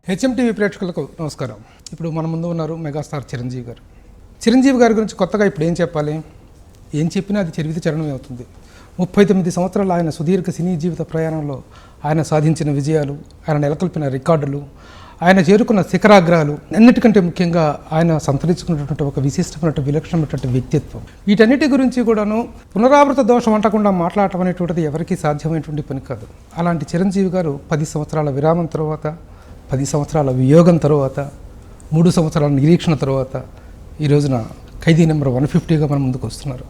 HMTV ప్రేక్షకులకు నమస్కారం. ఇప్పుడు మన ముందు ఉన్నారు మెగాస్టార్ చిరంజీవి గారు. చిరంజీవి గారి గురించి కొత్తగా ఇప్పుడు ఏం చెప్పాలి? ఏం చెప్పినా అది చరివిత చరణమే అవుతుంది. 39 సంవత్సరాలు ఆయన సుదీర్ఘ సినీ జీవిత ప్రయాణంలో ఆయన సాధించిన విజయాలు, ఆయన నెలకొల్పిన రికార్డులు, ఆయన చేరుకున్న శిఖరాగ్రాలు, అన్నిటికంటే ముఖ్యంగా ఆయన సంతరించుకున్నటువంటి ఒక విశిష్టమైనటువంటి విలక్షణమైనటువంటి వ్యక్తిత్వం, వీటన్నిటి గురించి కూడాను పునరావృత దోషం అంటకుండా మాట్లాడటం అనేటువంటిది ఎవరికీ సాధ్యమైనటువంటి పని కాదు. అలాంటి చిరంజీవి గారు 10 సంవత్సరాల విరామం తర్వాత, 10 సంవత్సరాల వియోగం తర్వాత, 3 సంవత్సరాల నిరీక్షణ తర్వాత ఈ రోజున ఖైదీ నెంబర్ 150గా మన ముందుకు వస్తున్నారు.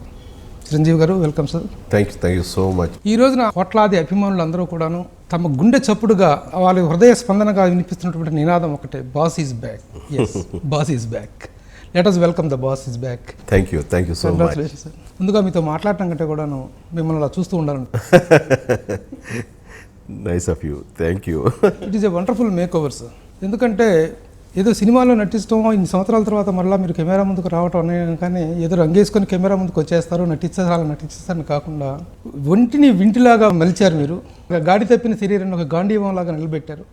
చిరంజీవి గారు, welcome sir. Thank you so much. ఈ రోజున కోట్లాది అభిమానులు అందరూ కూడాను తమ గుండె చప్పుడుగా వాళ్ళ హృదయ స్పందనగా వినిపిస్తున్నటువంటి నినాదం ఒకటే, boss is back. Yes, boss is back. Let us welcome the boss is back. Thank you so much. ముందుగా మీతో మాట్లాడటం కంటే కూడాను మిమ్మల్ని అలా చూస్తూ ఉండాలంట. Nice of you, thank you. It is a wonderful makeover sir. ఎందుకంటే ఏదో సినిమాలో నటిస్తాం, ఇన్ని సంవత్సరాల తర్వాత మళ్ళీ మీరు కెమెరా ముందుకు రావటం అనే కానీ ఏదో రంగేసుకొని కెమెరా ముందుకు వచ్చేస్తారు, నటించేస్తారని కాకుండా ఒంటిని వింటిలాగా మలిచారు మీరు. గాడి తప్పిన శరీరాన్ని ఒక గాంధీవం లాగా నిలబెట్టారు.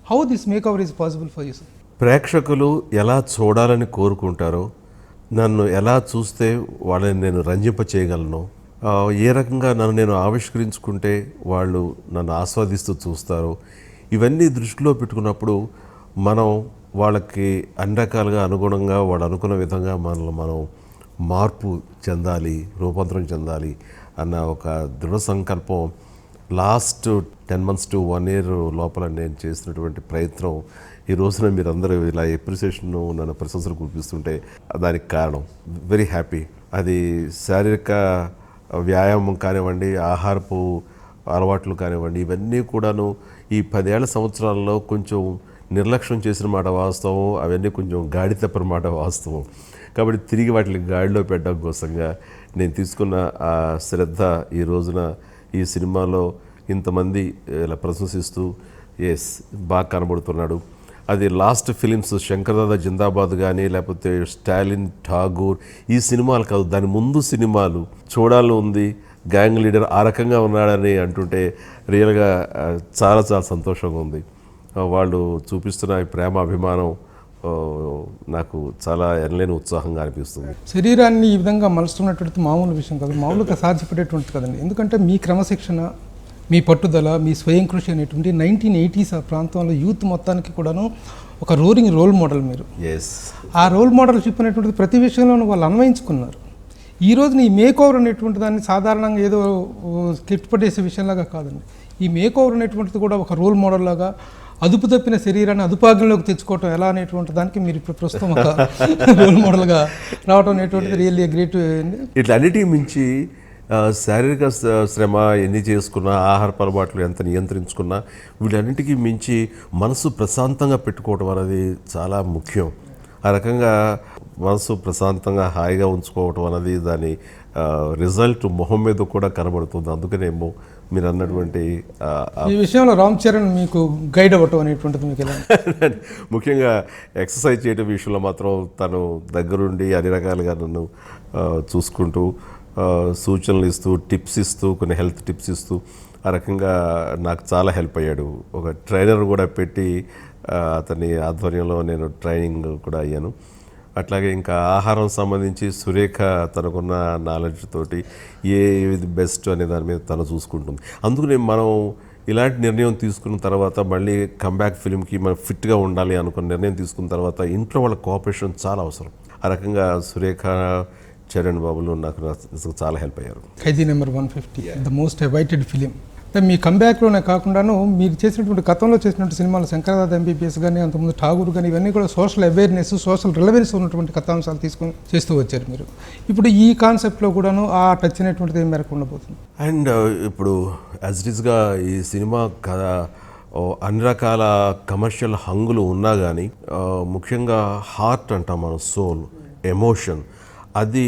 How this make over is possible for you sir? ప్రేక్షకులు ఎలా చూడాలని కోరుకుంటారో, నన్ను ఎలా చూస్తే వాళ్ళని నేను రంజింప చేయగలను, ఏ రకంగా నన్ను నేను ఆవిష్కరించుకుంటే వాళ్ళు నన్ను ఆస్వాదిస్తూ చూస్తారు, ఇవన్నీ దృష్టిలో పెట్టుకున్నప్పుడు మనం వాళ్ళకి అన్ని రకాలుగా అనుగుణంగా వాళ్ళు అనుకున్న విధంగా మనం మార్పు చెందాలి, రూపాంతరం చెందాలి అన్న ఒక దృఢ సంకల్పం లాస్ట్ 10 months to 1 year లోపల నేను చేసినటువంటి ప్రయత్నం ఈ రోజున మీరందరూ ఇలా ఎప్రిసియేషన్ నన్ను ప్రశంసలు కురిపిస్తుంటే దానికి కారణం. Very happy. అది శారీరక వ్యాయామం కానివ్వండి, ఆహారపు అలవాట్లు కానివ్వండి, ఇవన్నీ కూడాను ఈ 10 ఏళ్ల సంవత్సరాల్లో కొంచెం నిర్లక్ష్యం చేసిన మాట వాస్తవం, అవన్నీ కొంచెం గాడి తప్పిన మాట వాస్తవం. కాబట్టి తిరిగి వాటిని గాడిలో పెట్టడం కోసంగా నేను తీసుకున్న ఆ శ్రద్ధ ఈ రోజున ఈ సినిమాలో ఇంతమంది ఇలా ప్రశంసిస్తూ ఎస్ బాగా కనబడుతున్నాడు. అది లాస్ట్ ఫిలిమ్స్ శంకర్దాదా జిందాబాద్ కానీ లేకపోతే స్టాలిన్ ఠాగూర్ ఈ సినిమాలు కాదు, దాని ముందు సినిమాలు చూడాలని ఉంది, గ్యాంగ్ లీడర్ ఆ రకంగా ఉన్నాడని అంటుంటే రియల్గా చాలా చాలా సంతోషంగా ఉంది. వాళ్ళు చూపిస్తున్న ప్రేమ అభిమానం నాకు చాలా ఎనలేని ఉత్సాహంగా అనిపిస్తుంది. శరీరాన్ని ఈ విధంగా మలుస్తున్నటువంటి మామూలు విషయం కాదు, మామూలుగా సాధ్యపడేటువంటి కదండి. ఎందుకంటే మీ క్రమశిక్షణ, మీ పట్టుదల, మీ స్వయం కృషి అనేటువంటి 1980s ఆ ప్రాంతంలో యూత్ మొత్తానికి కూడాను ఒక రోల్ మోడల్ మీరు. ఎస్, ఆ రోల్ మోడల్షిప్ అనేటువంటిది ప్రతి విషయంలోనూ వాళ్ళు అన్వయించుకున్నారు. ఈ రోజున ఈ మేక్ ఓవర్ అనేటువంటి దాన్ని సాధారణంగా ఏదో స్కిట్ పట్టేసే విషయంలాగా కాదండి. ఈ మేక్ ఓవర్ అనేటువంటిది కూడా ఒక రోల్ మోడల్ లాగా అదుపు తప్పిన శరీరాన్ని అదుపాగ్యంలోకి తెచ్చుకోవటం ఎలా అనేటువంటి దానికి మీరు ఇప్పుడు ప్రస్తుతం ఒక రోల్ మోడల్గా రావడం అనేటువంటిది రియల్లీ గ్రేట్. ఇట్లన్నిటికీ మించి శారీరక శ్రమ ఎన్ని చేసుకున్నా, ఆహారపు అలవాట్లు ఎంత నియంత్రించుకున్నా, వీటన్నిటికీ మించి మనసు ప్రశాంతంగా పెట్టుకోవడం అనేది చాలా ముఖ్యం. ఆ రకంగా మనసు ప్రశాంతంగా హాయిగా ఉంచుకోవటం అనేది దాని రిజల్ట్ మొహం మీద కూడా కనబడుతుంది. అందుకనేమో మీరు అన్నటువంటి ఈ విషయంలో రామ్ చరణ్ మీకు గైడ్ అవ్వటం అనేటువంటిది మీకు ఎలా? ముఖ్యంగా ఎక్సర్సైజ్ చేయడం విషయంలో మాత్రం తను దగ్గరుండి అన్ని రకాలుగా నన్ను చూసుకుంటూ సూచనలు ఇస్తూ, టిప్స్ ఇస్తూ, కొన్ని హెల్త్ టిప్స్ ఇస్తూ ఆ రకంగా నాకు చాలా హెల్ప్ అయ్యాడు. ఒక ట్రైనర్ కూడా పెట్టి అతని ఆధ్వర్యంలో నేను ట్రైనింగ్ కూడా అయ్యాను. అట్లాగే ఇంకా ఆహారం సంబంధించి సురేఖ తనకున్న నాలెడ్జ్ తోటి ఏది బెస్ట్ అనే దాని మీద తను చూసుకుంటుంది. అందుకని మనం ఇలాంటి నిర్ణయం తీసుకున్న తర్వాత మళ్ళీ కంబ్యాక్ ఫిల్మ్కి మనం ఫిట్గా ఉండాలి అనుకున్న నిర్ణయం తీసుకున్న తర్వాత ఇంట్లో వాళ్ళ కోఆపరేషన్ చాలా అవసరం. ఆ రకంగా సురేఖ, చరణ్ బాబులు నాకు చాలా హెల్ప్ అయ్యారు. Khaidi number 150 the most awaited film. మీ కంబ్యాక్లోనే కాకుండాను మీరు చేసినటువంటి గతంలో చేసినటువంటి సినిమాలు శంకర్దాదా ఎంబీబీఎస్ కానీ, అంతకుముందు ఠాగూర్ కానీ, ఇవన్నీ కూడా సోషల్ అవేర్నెస్, సోషల్ రిలవెన్స్ ఉన్నటువంటి కథాంశాలు తీసుకొని చేస్తూ వచ్చారు మీరు. ఇప్పుడు ఈ కాన్సెప్ట్లో కూడాను ఆ టచ్ అనేటువంటిది ఏం మేరకు ఉండబోతుంది? అండ్ ఇప్పుడు యాజ్ ఇట్ ఈస్గా ఈ సినిమా కథ అన్ని రకాల కమర్షియల్ హంగులు ఉన్నా కానీ ముఖ్యంగా హార్ట్ అంటాం మనం, సోల్, ఎమోషన్, అది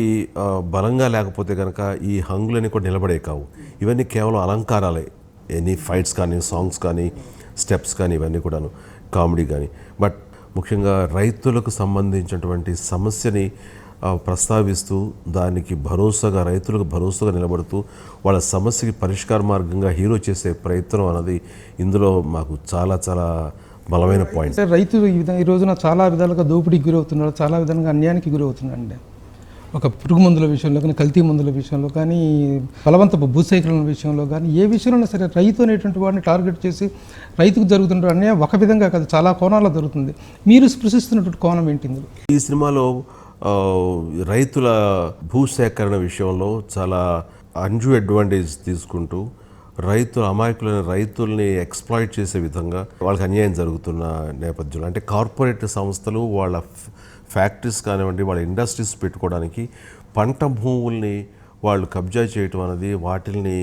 బలంగా లేకపోతే కనుక ఈ హంగులని కూడా నిలబడే కావు. ఇవన్నీ కేవలం అలంకారాలే. ఎనీ ఫైట్స్ కానీ, సాంగ్స్ కానీ, స్టెప్స్ కానీ, ఇవన్నీ కూడాను, కామెడీ కానీ. బట్ ముఖ్యంగా రైతులకు సంబంధించినటువంటి సమస్యని ప్రస్తావిస్తూ దానికి భరోసాగా రైతులకు భరోసాగా నిలబడుతూ వాళ్ళ సమస్యకి పరిష్కార మార్గంగా హీరో చేసే ప్రయత్నం అన్నది ఇందులో మాకు చాలా చాలా బలమైన పాయింట్. అంటే రైతు ఈ రోజున చాలా విధాలుగా దోపిడీకి గురవుతున్నాడు, చాలా విధాలుగా అన్యాయానికి గురవుతున్నాడు అండి. ఒక పురుగు మందుల విషయంలో కానీ, కల్తీ మందుల విషయంలో కానీ, బలవంతపు భూసేకరణ విషయంలో కానీ, ఏ విషయంలో సరే రైతు అనేటువంటి వాడిని టార్గెట్ చేసి రైతుకు జరుగుతున్న అన్యాయం ఒక విధంగా కాదు, చాలా కోణాల్లో జరుగుతుంది. మీరు స్పృశిస్తున్నటువంటి కోణం ఏంటి ఇందులో? ఈ సినిమాలో రైతుల భూసేకరణ విషయంలో చాలా అన్యూ అడ్వాంటేజ్ తీసుకుంటూ రైతుల అమాయకులైన రైతుల్ని ఎక్స్ప్లాయిట్ చేసే విధంగా వాళ్ళకి అన్యాయం జరుగుతున్న నేపథ్యంలో, అంటే కార్పొరేట్ సంస్థలు వాళ్ళ ఫ్యాక్టరీస్ కానివ్వండి, వాళ్ళ ఇండస్ట్రీస్ పెట్టుకోవడానికి పంట భూముల్ని వాళ్ళు కబ్జా చేయటం అనేది, వాటిల్ని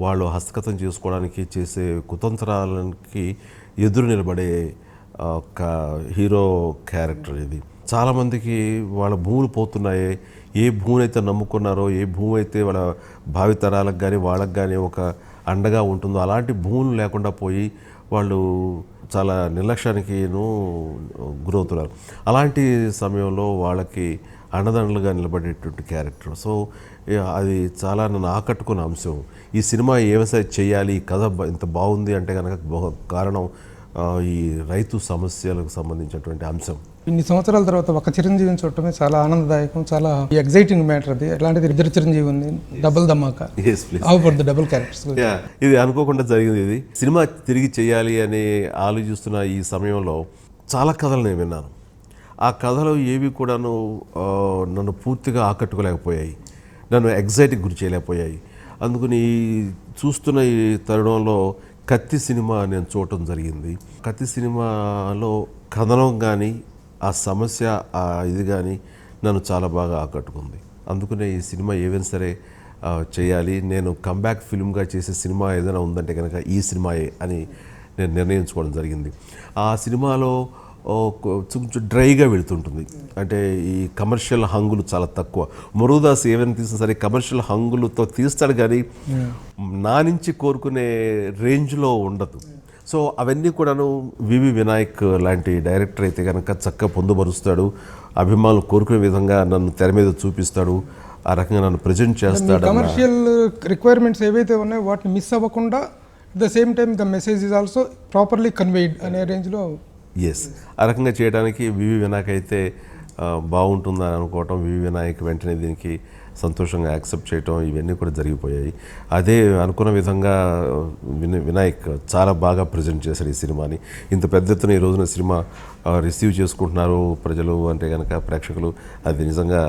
వాళ్ళు హస్తగతం చేసుకోవడానికి చేసే కుతంత్రాలకి ఎదురు నిలబడే ఒక హీరో క్యారెక్టర్ ఇది. చాలామందికి వాళ్ళ భూములు పోతున్నాయి, ఏ భూమిని అయితే నమ్ముకున్నారో, ఏ భూమి అయితే వాళ్ళ భావితరాలకు కానీ వాళ్ళకి కానీ ఒక అండగా ఉంటుందో అలాంటి భూములు లేకుండా పోయి వాళ్ళు చాలా నిర్లక్ష్యానికిను గురవుతున్నారు. అలాంటి సమయంలో వాళ్ళకి అండదండలుగా నిలబడేటువంటి క్యారెక్టర్. సో అది చాలా నన్ను ఆకట్టుకున్న అంశం. ఈ సినిమా ఏమైనా చేయాలి, ఈ కథ ఇంత బాగుంది అంటే కనుక కారణం ఈ రైతు సమస్యలకు సంబంధించినటువంటి అంశం. ఇన్ని సంవత్సరాల తర్వాత ఒక చిరంజీవిని చూడటమే చాలా ఆనందదాయకం, చాలా ఎగ్జైటింగ్ మ్యాటర్. అది ఎలాంటిది, ఇద్దరు చిరంజీవి ఉంది, డబుల్ ధమాకా. Double characters. ఇది అనుకోకుండా జరిగింది. ఇది సినిమా తిరిగి చేయాలి అని ఆలోచిస్తున్న ఈ సమయంలో చాలా కథలు నేను విన్నాను. ఆ కథలు ఏవి కూడాను నన్ను పూర్తిగా ఆకట్టుకోలేకపోయాయి, నన్ను ఎగ్జైట్కి గురి చేయలేకపోయాయి. అందుకని చూస్తున్న ఈ తరుణంలో కత్తి సినిమా నేను చూడటం జరిగింది. కత్తి సినిమాలో కథనం కానీ, ఆ సమస్య ఇది కానీ నన్ను చాలా బాగా ఆకట్టుకుంది. అందుకనే ఈ సినిమా ఏవైనా సరే చేయాలి, నేను కంబ్యాక్ ఫిల్మ్గా చేసే సినిమా ఏదైనా ఉందంటే కనుక ఈ సినిమాయే అని నేను నిర్ణయించుకోవడం జరిగింది. ఆ సినిమాలో కొంచెం డ్రైగా వెళుతుంటుంది, అంటే ఈ కమర్షియల్ హంగులు చాలా తక్కువ. మురుగదాస్ ఏమైనా తీసినా సరే కమర్షియల్ హంగులతో తీస్తాడు కానీ నా నుంచి కోరుకునే రేంజ్లో ఉండదు. సో అవన్నీ కూడాను వివి వినాయక్ లాంటి డైరెక్టర్ అయితే కనుక చక్కగా పొందుపరుస్తాడు, అభిమానులు కోరుకునే విధంగా నన్ను తెర మీద చూపిస్తాడు, ఆ రకంగా నన్ను ప్రజెంట్ చేస్తాడు. కమర్షియల్ రిక్వైర్మెంట్స్ ఏవైతే ఉన్నాయో వాటిని మిస్ అవ్వకుండా the same time the message is also properly conveyed అనే రేంజ్లో. ఎస్, ఆ రకంగా చేయడానికి వివి వినాయక్ అయితే బాగుంటుందని అనుకోవటం, వివి వినాయక్ వెంటనే దీనికి సంతోషంగా యాక్సెప్ట్ చేయటం, ఇవన్నీ కూడా జరిగిపోయాయి. అదే అనుకున్న విధంగా వినాయక్ చాలా బాగా ప్రజెంట్ చేశాడు ఈ సినిమాని. ఇంత పెద్ద ఎత్తున ఈ రోజున సినిమా రిసీవ్ చేసుకుంటున్నారు ప్రజలు అంటే కనుక, ప్రేక్షకులు, అది నిజంగా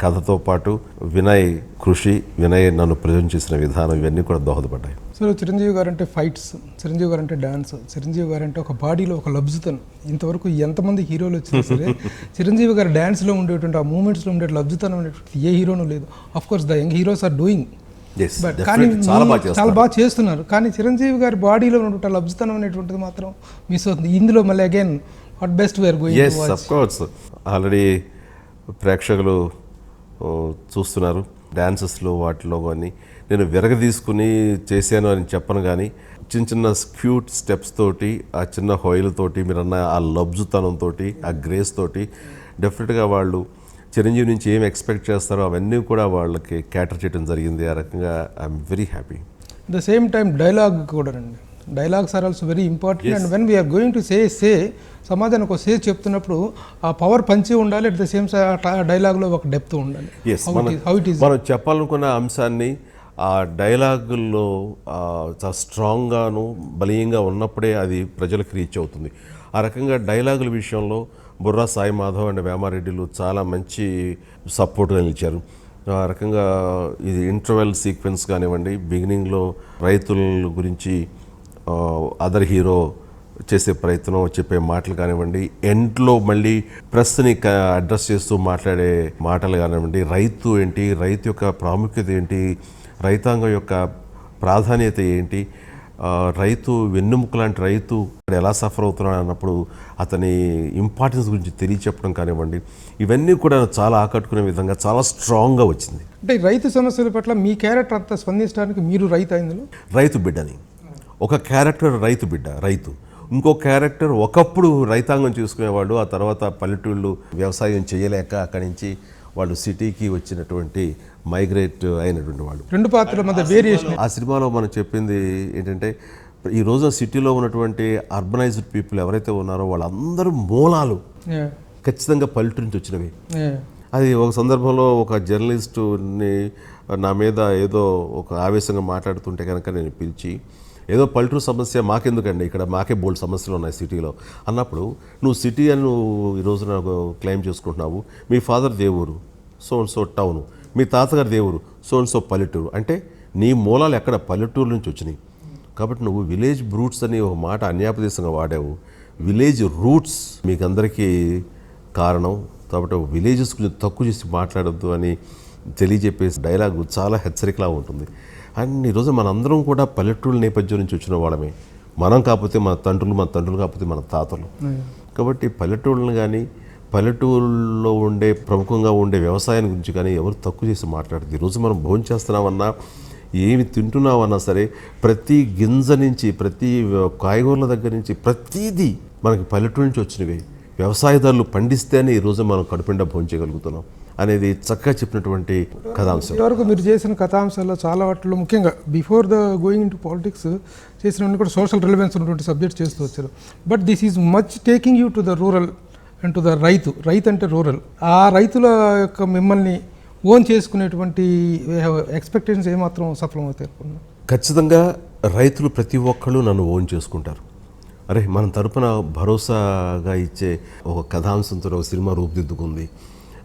కథతో పాటు వినయ్ కృషి, వినయ్ నన్ను ప్రజెంట్ చేసిన విధానం, ఇవన్నీ కూడా దోహదపడ్డాయి. సో చిరంజీవి గారు అంటే ఫైట్స్, చిరంజీవి గారు అంటే డాన్స్, చిరంజీవి గారు అంటే ఒక బాడీలో ఒక లబ్జుతనం. ఇంతవరకు ఎంతమంది హీరోలు వచ్చినా సరే చిరంజీవి గారు డ్యాన్స్లో ఉండేటువంటి ఆ మూమెంట్స్లో ఉండే లబ్జుతనం అనేటువంటి ఏ హీరోను లేదు. Of course the young heroes are doing, but కానీ చాలా బాగా చేస్తున్నారు. కానీ చిరంజీవి గారి బాడీలో ఉన్నటువంటి లబ్జుతనం అనేటువంటిది మాత్రం మిస్ అవుతుంది ఇందులో. మళ్ళీ again what best where going to watch. Of course already ప్రేక్షకులు చూస్తున్నారు డ్యాన్సెస్లో, వాటిలో కానీ నేను విరగదీసుకుని చేశాను అని చెప్పను, కానీ చిన్న చిన్న క్యూట్ స్టెప్స్ తోటి, ఆ చిన్న హోయిలతోటి, మీరన్న ఆ లబ్జుతనంతో, ఆ గ్రేస్ తోటి డెఫినెట్గా వాళ్ళు చిరంజీవి నుంచి ఏం ఎక్స్పెక్ట్ చేస్తారో అవన్నీ కూడా వాళ్ళకి క్యాటర్ చేయడం జరిగింది. ఆ రకంగా I'm very happy. The same time dialogue కూడా అండి, dialogues are also very important. And when we are going to say సమాజానికి ఒక సే చెప్తున్నప్పుడు ఆ పవర్ పంచి ఉండాలి, అట్ ద సేమ్ డైలాగ్లో ఒక డెప్త్ ఉండాలి. మనం చెప్పాలనుకున్న అంశాన్ని ఆ డైలాగుల్లో చాలా స్ట్రాంగ్గాను బలీయంగా ఉన్నప్పుడే అది ప్రజలకు రీచ్ అవుతుంది. ఆ రకంగా డైలాగుల విషయంలో బుర్రా సాయి మాధవ్ అండ్ వేమారెడ్డిలు చాలా మంచి సపోర్ట్గా నిలిచారు. ఆ రకంగా ఇది ఇంటర్వెల్ సీక్వెన్స్ కానివ్వండి, బిగినింగ్లో రైతుల గురించి అదర్ హీరో చేసే ప్రయత్నం, చెప్పే మాటలు కానివ్వండి, ఎండ్లో మళ్ళీ ప్రెస్ని అడ్రస్ చేస్తూ మాట్లాడే మాటలు కానివ్వండి, రైతు ఏంటి, రైతు యొక్క ప్రాముఖ్యత ఏంటి, రైతాంగం యొక్క ప్రాధాన్యత ఏంటి, రైతు వెన్నెముక లాంటి రైతు ఎలా సఫర్ అవుతున్నాడు అన్నప్పుడు అతని ఇంపార్టెన్స్ గురించి తెలియచెప్పడం కానివ్వండి, ఇవన్నీ కూడా చాలా ఆకట్టుకునే విధంగా చాలా స్ట్రాంగ్గా వచ్చింది. అంటే రైతు సమస్యల పట్ల మీ క్యారెక్టర్ అంతా స్పందించడానికి మీరు రైతు అయింది, రైతు బిడ్డని ఒక క్యారెక్టర్, రైతు బిడ్డ, రైతు ఇంకో క్యారెక్టర్ ఒకప్పుడు రైతాంగం చూసుకునేవాడు, ఆ తర్వాత పల్లెటూళ్ళు వ్యవసాయం చేయలేక అక్కడి నుంచి వాళ్ళు సిటీకి వచ్చినటువంటి మైగ్రేట్ అయినటువంటి వాళ్ళు. రెండు పాత్రల మధ్య వేరియేషన్. ఆ సినిమాలో మనం చెప్పింది ఏంటంటే ఈ రోజున సిటీలో ఉన్నటువంటి అర్బనైజ్డ్ పీపుల్ ఎవరైతే ఉన్నారో వాళ్ళందరూ మూలాలు ఖచ్చితంగా పల్లెటూరు నుంచి వచ్చినవి. అది ఒక సందర్భంలో ఒక జర్నలిస్టుని నా మీద ఏదో ఒక ఆవేశంగా మాట్లాడుతుంటే కనుక నేను పిలిచి, ఏదో పల్లెటూరు సమస్య మాకెందుకండి, ఇక్కడ మాకే బోల్డ్ సమస్యలు ఉన్నాయి సిటీలో అన్నప్పుడు, నువ్వు సిటీ అని నువ్వు ఈ రోజున క్లెయిమ్ చేసుకుంటున్నావు, మీ ఫాదర్ దేవురు సో అండ్ సో టౌను, మీ తాతగారి దేవురు సో అండ్ సో పల్లెటూరు, అంటే నీ మూలాలు ఎక్కడ పల్లెటూరు నుంచి వచ్చినాయి. కాబట్టి నువ్వు విలేజ్ రూట్స్ అని ఒక మాట అన్యాపదేశంగా వాడావు. విలేజ్ రూట్స్ మీకు అందరికీ కారణం, కాబట్టి విలేజెస్ గురించి తక్కువ చేసి మాట్లాడద్దు అని తెలియజెప్పేసి డైలాగ్ చాలా హెచ్చరికలా ఉంటుంది. అండ్ ఈరోజు మనందరం కూడా పల్లెటూళ్ళ నేపథ్యం నుంచి వచ్చిన వాళ్ళమే. మనం కాకపోతే మన తండ్రులు కాకపోతే మన తాతలు. కాబట్టి పల్లెటూళ్ళని కానీ పల్లెటూళ్ళలో ఉండే ప్రముఖంగా ఉండే వ్యవసాయం గురించి కానీ ఎవరు తక్కువ చేసి మాట్లాడదు. ఈరోజు మనం భోజనం చేస్తున్నామన్నా ఏమి తింటున్నామన్నా సరే ప్రతి గింజ నుంచి ప్రతి కాయగూరల దగ్గర నుంచి ప్రతిదీ మనకి పల్లెటూరు నుంచి వచ్చినవి. వ్యవసాయదారులు పండిస్తేనే ఈరోజు మనం కడుపుండా భోజనం చేయగలుగుతున్నాం అనేది చక్కగా చెప్పినటువంటి కథాంశం. ఇంతవరకు మీరు చేసిన కథాంశాల్లో చాలా వాటిలో ముఖ్యంగా before the going in to politics చేసినవన్నీ కూడా సోషల్ రిలవెన్స్ ఉన్నటువంటి సబ్జెక్ట్స్ చేస్తూ వచ్చారు. But this is much taking you to the rural and to the రైతు అంటే రూరల్. ఆ రైతుల యొక్క మిమ్మల్ని ఓన్ చేసుకునేటువంటి ఎక్స్పెక్టేషన్స్ ఏమాత్రం సఫలమవుతాయి? ఖచ్చితంగా రైతులు ప్రతి ఒక్కళ్ళు నన్ను ఓన్ చేసుకుంటారు. అరే మన తరపున భరోసాగా ఇచ్చే ఒక కథాంశంతో ఒక సినిమా రూపుదిద్దుకుంది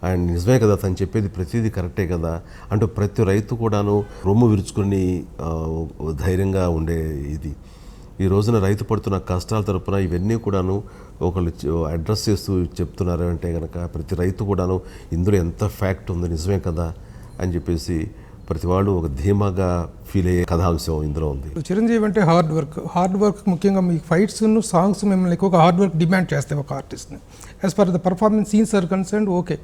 అండ్ నిజమే కదా తను చెప్పేది ప్రతిదీ కరెక్టే కదా అంటూ ప్రతి రైతు కూడాను రొమ్ము విరుచుకొని ధైర్యంగా ఉండే ఇది. ఈ రోజున రైతు పడుతున్న కష్టాల తరపున ఇవన్నీ కూడాను ఒకళ్ళు అడ్రస్ చేస్తూ చెప్తున్నారు అంటే కనుక ప్రతి రైతు కూడాను ఇందులో ఎంత ఫ్యాక్ట్ ఉంది నిజమే కదా అని చెప్పేసి ప్రతి వాళ్ళు ఒక ధీమాగా ఫీల్ అయ్యే కథాంశం ఇందులో ఉంది. చిరంజీవి అంటే హార్డ్ వర్క్ ముఖ్యంగా మీ ఫైట్స్ సాంగ్స్ మిమ్మల్ని ఎక్కువగా హార్డ్ వర్క్ డిమాండ్ చేస్తాయి ఒక ఆర్టిస్ట్ని. As per the performance scenes are concerned okay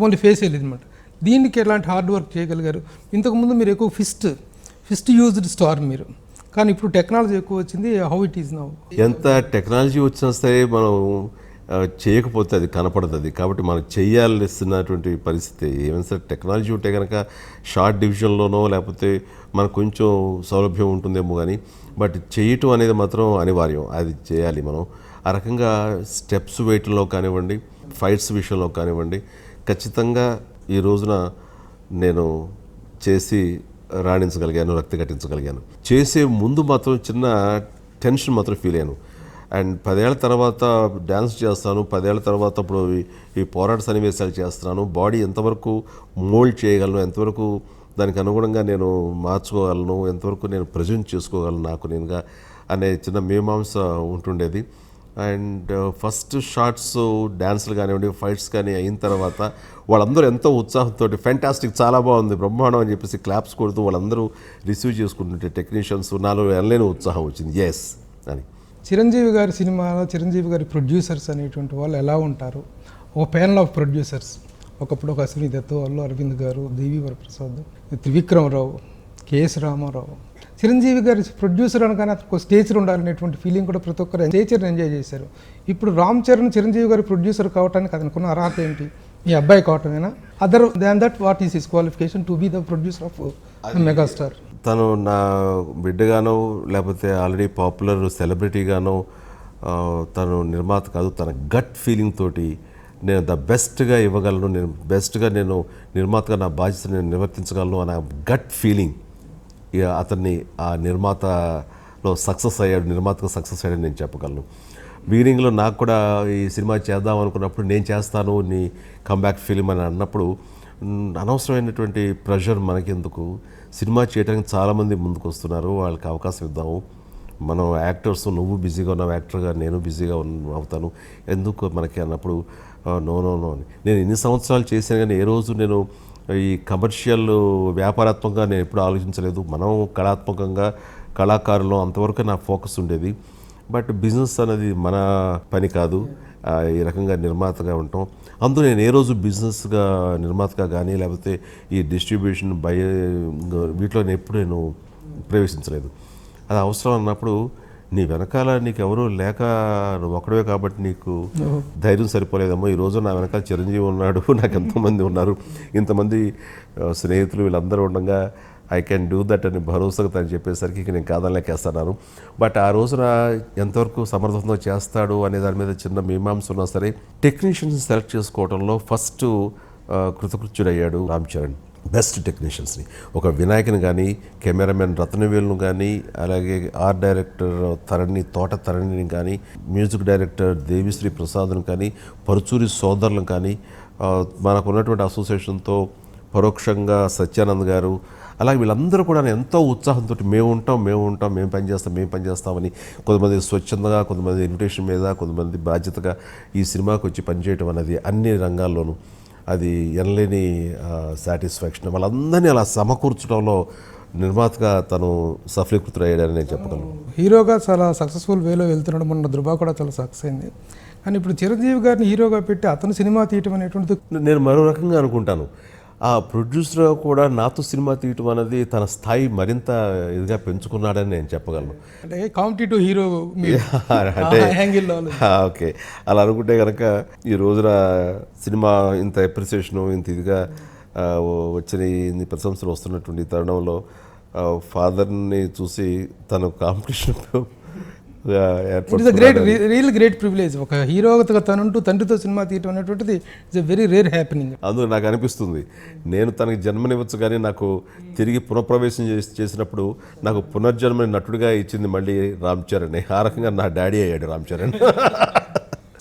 only face వేయలేదు అనమాట. దీనికి ఎలాంటి హార్డ్ వర్క్ చేయగలిగారు? ఇంతకుముందు మీరు ఎక్కువ ఫిస్ట్ యూజ్డ్ స్టార్ మీరు, కానీ ఇప్పుడు టెక్నాలజీ ఎక్కువ వచ్చింది. How it is now? ఎంత టెక్నాలజీ వచ్చినా సరే మనం చేయకపోతే అది కనపడదు. అది కాబట్టి మనం చేయాల్సినటువంటి పరిస్థితి. ఏమైనా సరే టెక్నాలజీ ఉంటే కనుక షార్ట్ డివిజన్లోనో లేకపోతే మనకు కొంచెం సౌలభ్యం ఉంటుందేమో కానీ బట్ చేయటం అనేది మాత్రం అనివార్యం. అది చేయాలి మనం. ఆ రకంగా స్టెప్స్ వేయటంలో కానివ్వండి, ఫైట్స్ విషయంలో కానివ్వండి, ఖచ్చితంగా ఈ రోజున నేను చేసి రాణించగలిగాను, రక్తి కట్టించగలిగాను. చేసే ముందు మాత్రం చిన్న టెన్షన్ మాత్రం ఫీల్ అయ్యాను. అండ్ 10 ఏళ్ల తర్వాత డ్యాన్స్ చేస్తాను, 10 ఏళ్ల తర్వాత ఇప్పుడు ఈ పోరాట సన్నివేశాలు చేస్తున్నాను. బాడీ ఎంతవరకు మోల్డ్ చేయగలను, ఎంతవరకు దానికి అనుగుణంగా నేను మార్చుకోగలను, ఎంతవరకు నేను ప్రజెంట్ చేసుకోగలను నాకు నేనుగా అనే చిన్న మీమాంస ఉంటుండేది. అండ్ ఫస్ట్ షార్ట్స్ డ్యాన్స్లు కానివ్వండి, ఫైట్స్ కానీ అయిన తర్వాత వాళ్ళందరూ ఎంతో ఉత్సాహంతో ఫ్యాంటాస్టిక్, చాలా బాగుంది, బ్రహ్మాండం అని చెప్పేసి క్లాప్స్ కొడుతూ వాళ్ళందరూ రిసీవ్ చేసుకుంటుంటే టెక్నీషియన్స్ నాలో ఎనలేని ఉత్సాహం వచ్చింది. ఎస్ అని. చిరంజీవి గారి సినిమాలో చిరంజీవి గారి ప్రొడ్యూసర్స్ అనేటువంటి వాళ్ళు ఎలా ఉంటారు? ఒక ప్యానల్ ఆఫ్ ప్రొడ్యూసర్స్, ఒకప్పుడు ఒక అశ్విని దత్, అల్లు అరవింద్ గారు, దేవి వరప్రసాద్, త్రివిక్రమరావు, కెఎస్ రామారావు. చిరంజీవి గారి ప్రొడ్యూసర్ అనగానే అతనికి ఒక స్టేచర్ ఉండాలనేటువంటి ఫీలింగ్ కూడా ప్రతి ఒక్కరు స్టేచర్ని ఎంజాయ్ చేశారు. ఇప్పుడు రామ్ చరణ్ చిరంజీవి గారి ప్రొడ్యూసర్ కావడానికి అతనుకున్న అర్హత ఏంటి? మీ అబ్బాయి కావటమేనా? Other than that what is his qualification to be the producer of megastar? తను నా బిడ్డగానో లేకపోతే ఆల్రెడీ పాపులర్ సెలబ్రిటీగానో తను నిర్మాత కాదు. తన గట్ ఫీలింగ్ తోటి నేను ద బెస్ట్గా ఇవ్వగలను, నేను బెస్ట్గా నేను నిర్మాతగా నా బాధ్యతను నేను నిర్వర్తించగలను అన్న గట్ ఫీలింగ్ అతన్ని ఆ నిర్మాతలో సక్సెస్ అయ్యాడు, నిర్మాతగా సక్సెస్ అయ్యాడని నేను చెప్పగలను. బిగినింగ్లో నాకు కూడా ఈ సినిమా చేద్దాం అనుకున్నప్పుడు నేను చేస్తాను నీ కమ్బ్యాక్ ఫిలిం అని అన్నప్పుడు అనవసరమైనటువంటి ప్రెషర్ మనకెందుకు, సినిమా చేయడానికి చాలామంది ముందుకు వస్తున్నారు, వాళ్ళకి అవకాశం ఇద్దాము, మనం యాక్టర్స్, నువ్వు బిజీగా ఉన్నావు యాక్టర్గా, నేను బిజీగా అవుతాను, ఎందుకు మనకి అన్నప్పుడు నో అని. నేను ఎన్ని సంవత్సరాలు చేశాను కానీ ఏ రోజు నేను ఈ కమర్షియల్ వ్యాపారాత్మకంగా నేను ఎప్పుడు ఆలోచించలేదు. మనం కళాత్మకంగా కళాకారులు అంతవరకు నా ఫోకస్ ఉండేది. బట్ బిజినెస్ అనేది మన పని కాదు. ఈ రకంగా నిర్మాతగా ఉంటాం. అందులో నేను ఏ రోజు బిజినెస్గా నిర్మాతగా కానీ లేకపోతే ఈ డిస్ట్రిబ్యూషన్ వీటిలో నేను ఎప్పుడు నేను ప్రవేశించలేదు. అది అవసరం అన్నప్పుడు నీ వెనకాల నీకెవరూ లేక నువ్వు ఒక్కడవే కాబట్టి నీకు ధైర్యం సరిపోలేదమ్మో, ఈరోజు నా వెనకాల చిరంజీవి ఉన్నాడు, నాకు ఎంతోమంది ఉన్నారు, ఇంతమంది స్నేహితులు వీళ్ళందరూ ఉండగా ఐ కెన్ డూ దట్ అని భరోసాగా తను చెప్పేసరికి ఇక నేను కాదనలేకేస్తున్నాను. బట్ ఆ రోజున ఎంతవరకు సమర్థవంతంగా చేస్తాడు అనే దాని మీద చిన్న మీమాంస ఉన్నా సరే, టెక్నీషియన్స్ సెలెక్ట్ చేసుకోవడంలో ఫస్ట్ కృతకృత్యుడయ్యాడు రామ్ చరణ్. బెస్ట్ టెక్నీషియన్స్ని, ఒక వినాయకుని కానీ, కెమెరామెన్ రత్నవేలును కానీ, అలాగే ఆర్ట్ డైరెక్టర్ తోట తరణిని కానీ, మ్యూజిక్ డైరెక్టర్ దేవిశ్రీ ప్రసాద్ను కానీ, పరుచూరి సోదరులను కానీ, మనకు ఉన్నటువంటి అసోసియేషన్తో పరోక్షంగా సత్యానంద్ గారు, అలాగే వీళ్ళందరూ కూడా ఎంతో ఉత్సాహంతో మేము పనిచేస్తామని, కొంతమంది స్వచ్ఛందంగా, కొంతమంది ఇన్విటేషన్ మీద, కొంతమంది బాధ్యతగా ఈ సినిమాకి వచ్చి పనిచేయటం అనేది అన్ని రంగాల్లోనూ అది ఎనలేని సాటిస్ఫాక్షన్. వాళ్ళందరినీ అలా సమకూర్చడంలో నిర్మాతగా తను సఫలీకృతుడయ్యాడని నేను చెప్పగలను. హీరోగా చాలా సక్సెస్ఫుల్ వేలో వెళ్తున్నాడు. మొన్న ధృవ కూడా చాలా సక్సెస్ అయింది. కానీ ఇప్పుడు చిరంజీవి గారిని హీరోగా పెట్టి అతను సినిమా తీయటం అనేటువంటిది నేను మరో రకంగా అనుకుంటాను. ఆ ప్రొడ్యూసర్ కూడా నాతో సినిమా తీయటం అనేది తన స్థాయి మరింత ఇదిగా పెంచుకున్నాడని నేను చెప్పగలను. అంటే కాంపిటేటివ్ హీరో అంటే యాంగిల్లో ఓకే, అలా అనుకుంటే కనుక ఈ రోజున సినిమా ఇంత అప్రిసియేషను, ఇంత ఇదిగా వచ్చిన ఇన్ని ప్రశంసలు వస్తున్నటువంటి తరుణంలో ఫాదర్ని చూసి తను కాంపిటీషన్ గ్రేట్ ప్రివిలేజ్. ఒక హీరోగా తనంటూ తండ్రితో సినిమా తీయటం అనేటువంటిది it's a very rare happening. అందులో నాకు అనిపిస్తుంది, నేను తనకి జన్మనివ్వచ్చు కానీ నాకు తిరిగి పునఃప్రవేశం చేసినప్పుడు నాకు పునర్జన్మని నటుడిగా ఇచ్చింది మళ్ళీ రామ్ చరణ్. ఆ రకంగా నా డాడీ అయ్యాడు రామ్ చరణ్.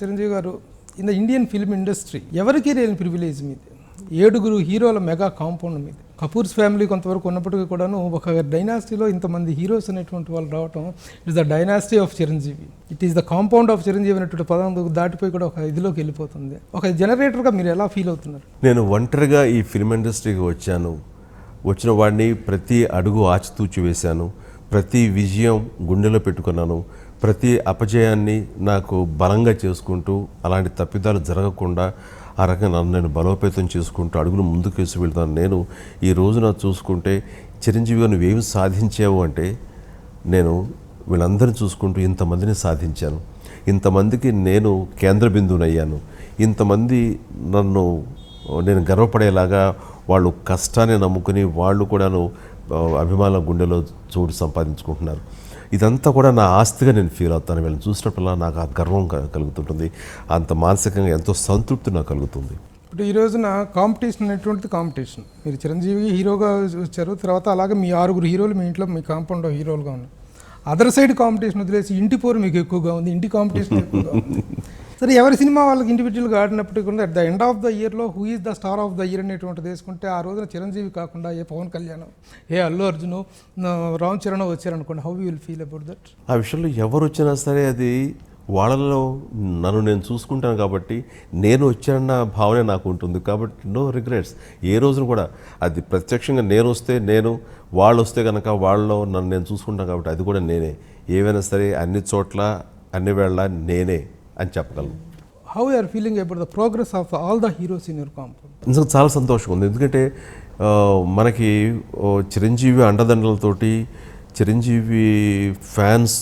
చిరంజీవి గారు in the Indian film industry ఎవరికి లేని ప్రివిలేజ్ మీద 7 హీరోల మెగా కాంపౌండ్ మీద కపూర్స్ ఫ్యామిలీ కొంతవరకు ఉన్నప్పటికీ కూడాను ఒక డైనాసిటీలో ఇంతమంది హీరోస్ అనేటువంటి వాళ్ళు రావటం it's the dynasty of Chiranjeevi, it is the compound of Chiranjeevi అనేటువంటి పదం దాటిపోయి కూడా ఒక ఇదిలోకి వెళ్ళిపోతుంది. ఒక జనరేటర్గా మీరు ఎలా ఫీల్ అవుతున్నారు? నేను ఒంటరిగా ఈ ఫిల్మ్ ఇండస్ట్రీకి వచ్చిన వాడిని ప్రతి అడుగు ఆచితూచి వేశాను, ప్రతి విజయం గుండెలో పెట్టుకున్నాను, ప్రతి అపజయాన్ని నాకు బలంగా చేసుకుంటూ అలాంటి తప్పిదాలు జరగకుండా ఆ రకంగా నన్ను నేను బలోపేతం చేసుకుంటూ అడుగులు ముందుకు వేసి వెళ్తాను. నేను ఈ రోజున చూసుకుంటే చిరంజీవిగా నువ్వేమి సాధించావు అంటే, నేను వీళ్ళందరినీ చూసుకుంటూ ఇంతమందిని సాధించాను, ఇంతమందికి నేను కేంద్ర బిందువునయ్యాను, ఇంతమంది నేను గర్వపడేలాగా వాళ్ళు కష్టాన్ని నమ్ముకుని వాళ్ళు కూడాను అభిమానుల గుండెలో చోటు సంపాదించుకుంటున్నారు. ఇదంతా కూడా నా ఆస్తిగా నేను ఫీల్ అవుతాను. వీళ్ళని చూసినప్పుడల్లా నాకు ఆ గర్వం కలుగుతుంటుంది, అంత మానసికంగా ఎంతో సంతృప్తి నాకు కలుగుతుంది. ఇప్పుడు ఈ రోజున కాంపిటీషన్ అనేటువంటిది కాంపిటీషన్. మీరు చిరంజీవి హీరోగా వచ్చారు, తర్వాత అలాగే మీ 6 హీరోలు మీ ఇంట్లో మీ కాంపౌండ్లో హీరోలుగా ఉన్నారు. అదర్ సైడ్ కాంపిటీషన్ వదిలేసి ఇంటి పోరు మీకు ఎక్కువగా ఉంది, ఇంటి కాంపిటీషన్ ఎక్కువగా ఉంది. సరే, ఎవరి సినిమా వాళ్ళకి ఇండివిజువల్గా ఆడినప్పటికీ కూడా at the end of the ఇయర్లో who is the star of the year అనేటువంటిది వేసుకుంటే ఆ రోజున చిరంజీవి కాకుండా ఏ పవన్ కళ్యాణ్, ఏ అల్లు అర్జున్, రామ్ చరణ్ వచ్చారనుకోండి, how you will feel about that? ఆ విషయంలో ఎవరు వచ్చినా సరే అది వాళ్ళలో నన్ను నేను చూసుకుంటాను కాబట్టి నేను వచ్చానన్న భావనే నాకు ఉంటుంది. కాబట్టి నో రిగ్రెట్స్. ఏ రోజున కూడా అది ప్రత్యక్షంగా నేను వస్తే నేను, వాళ్ళు వస్తే కనుక వాళ్ళలో నన్ను నేను చూసుకుంటాను కాబట్టి అది కూడా నేనే. ఏవైనా సరే అన్ని చోట్ల అన్ని వేళ నేనే అని చెప్పగలను. How you are feeling about the progress of all the heroes in your compound? నిజంగా చాలా సంతోషంగా ఉంది. ఎందుకంటే మనకి చిరంజీవి అండదండలతోటి, చిరంజీవి ఫ్యాన్స్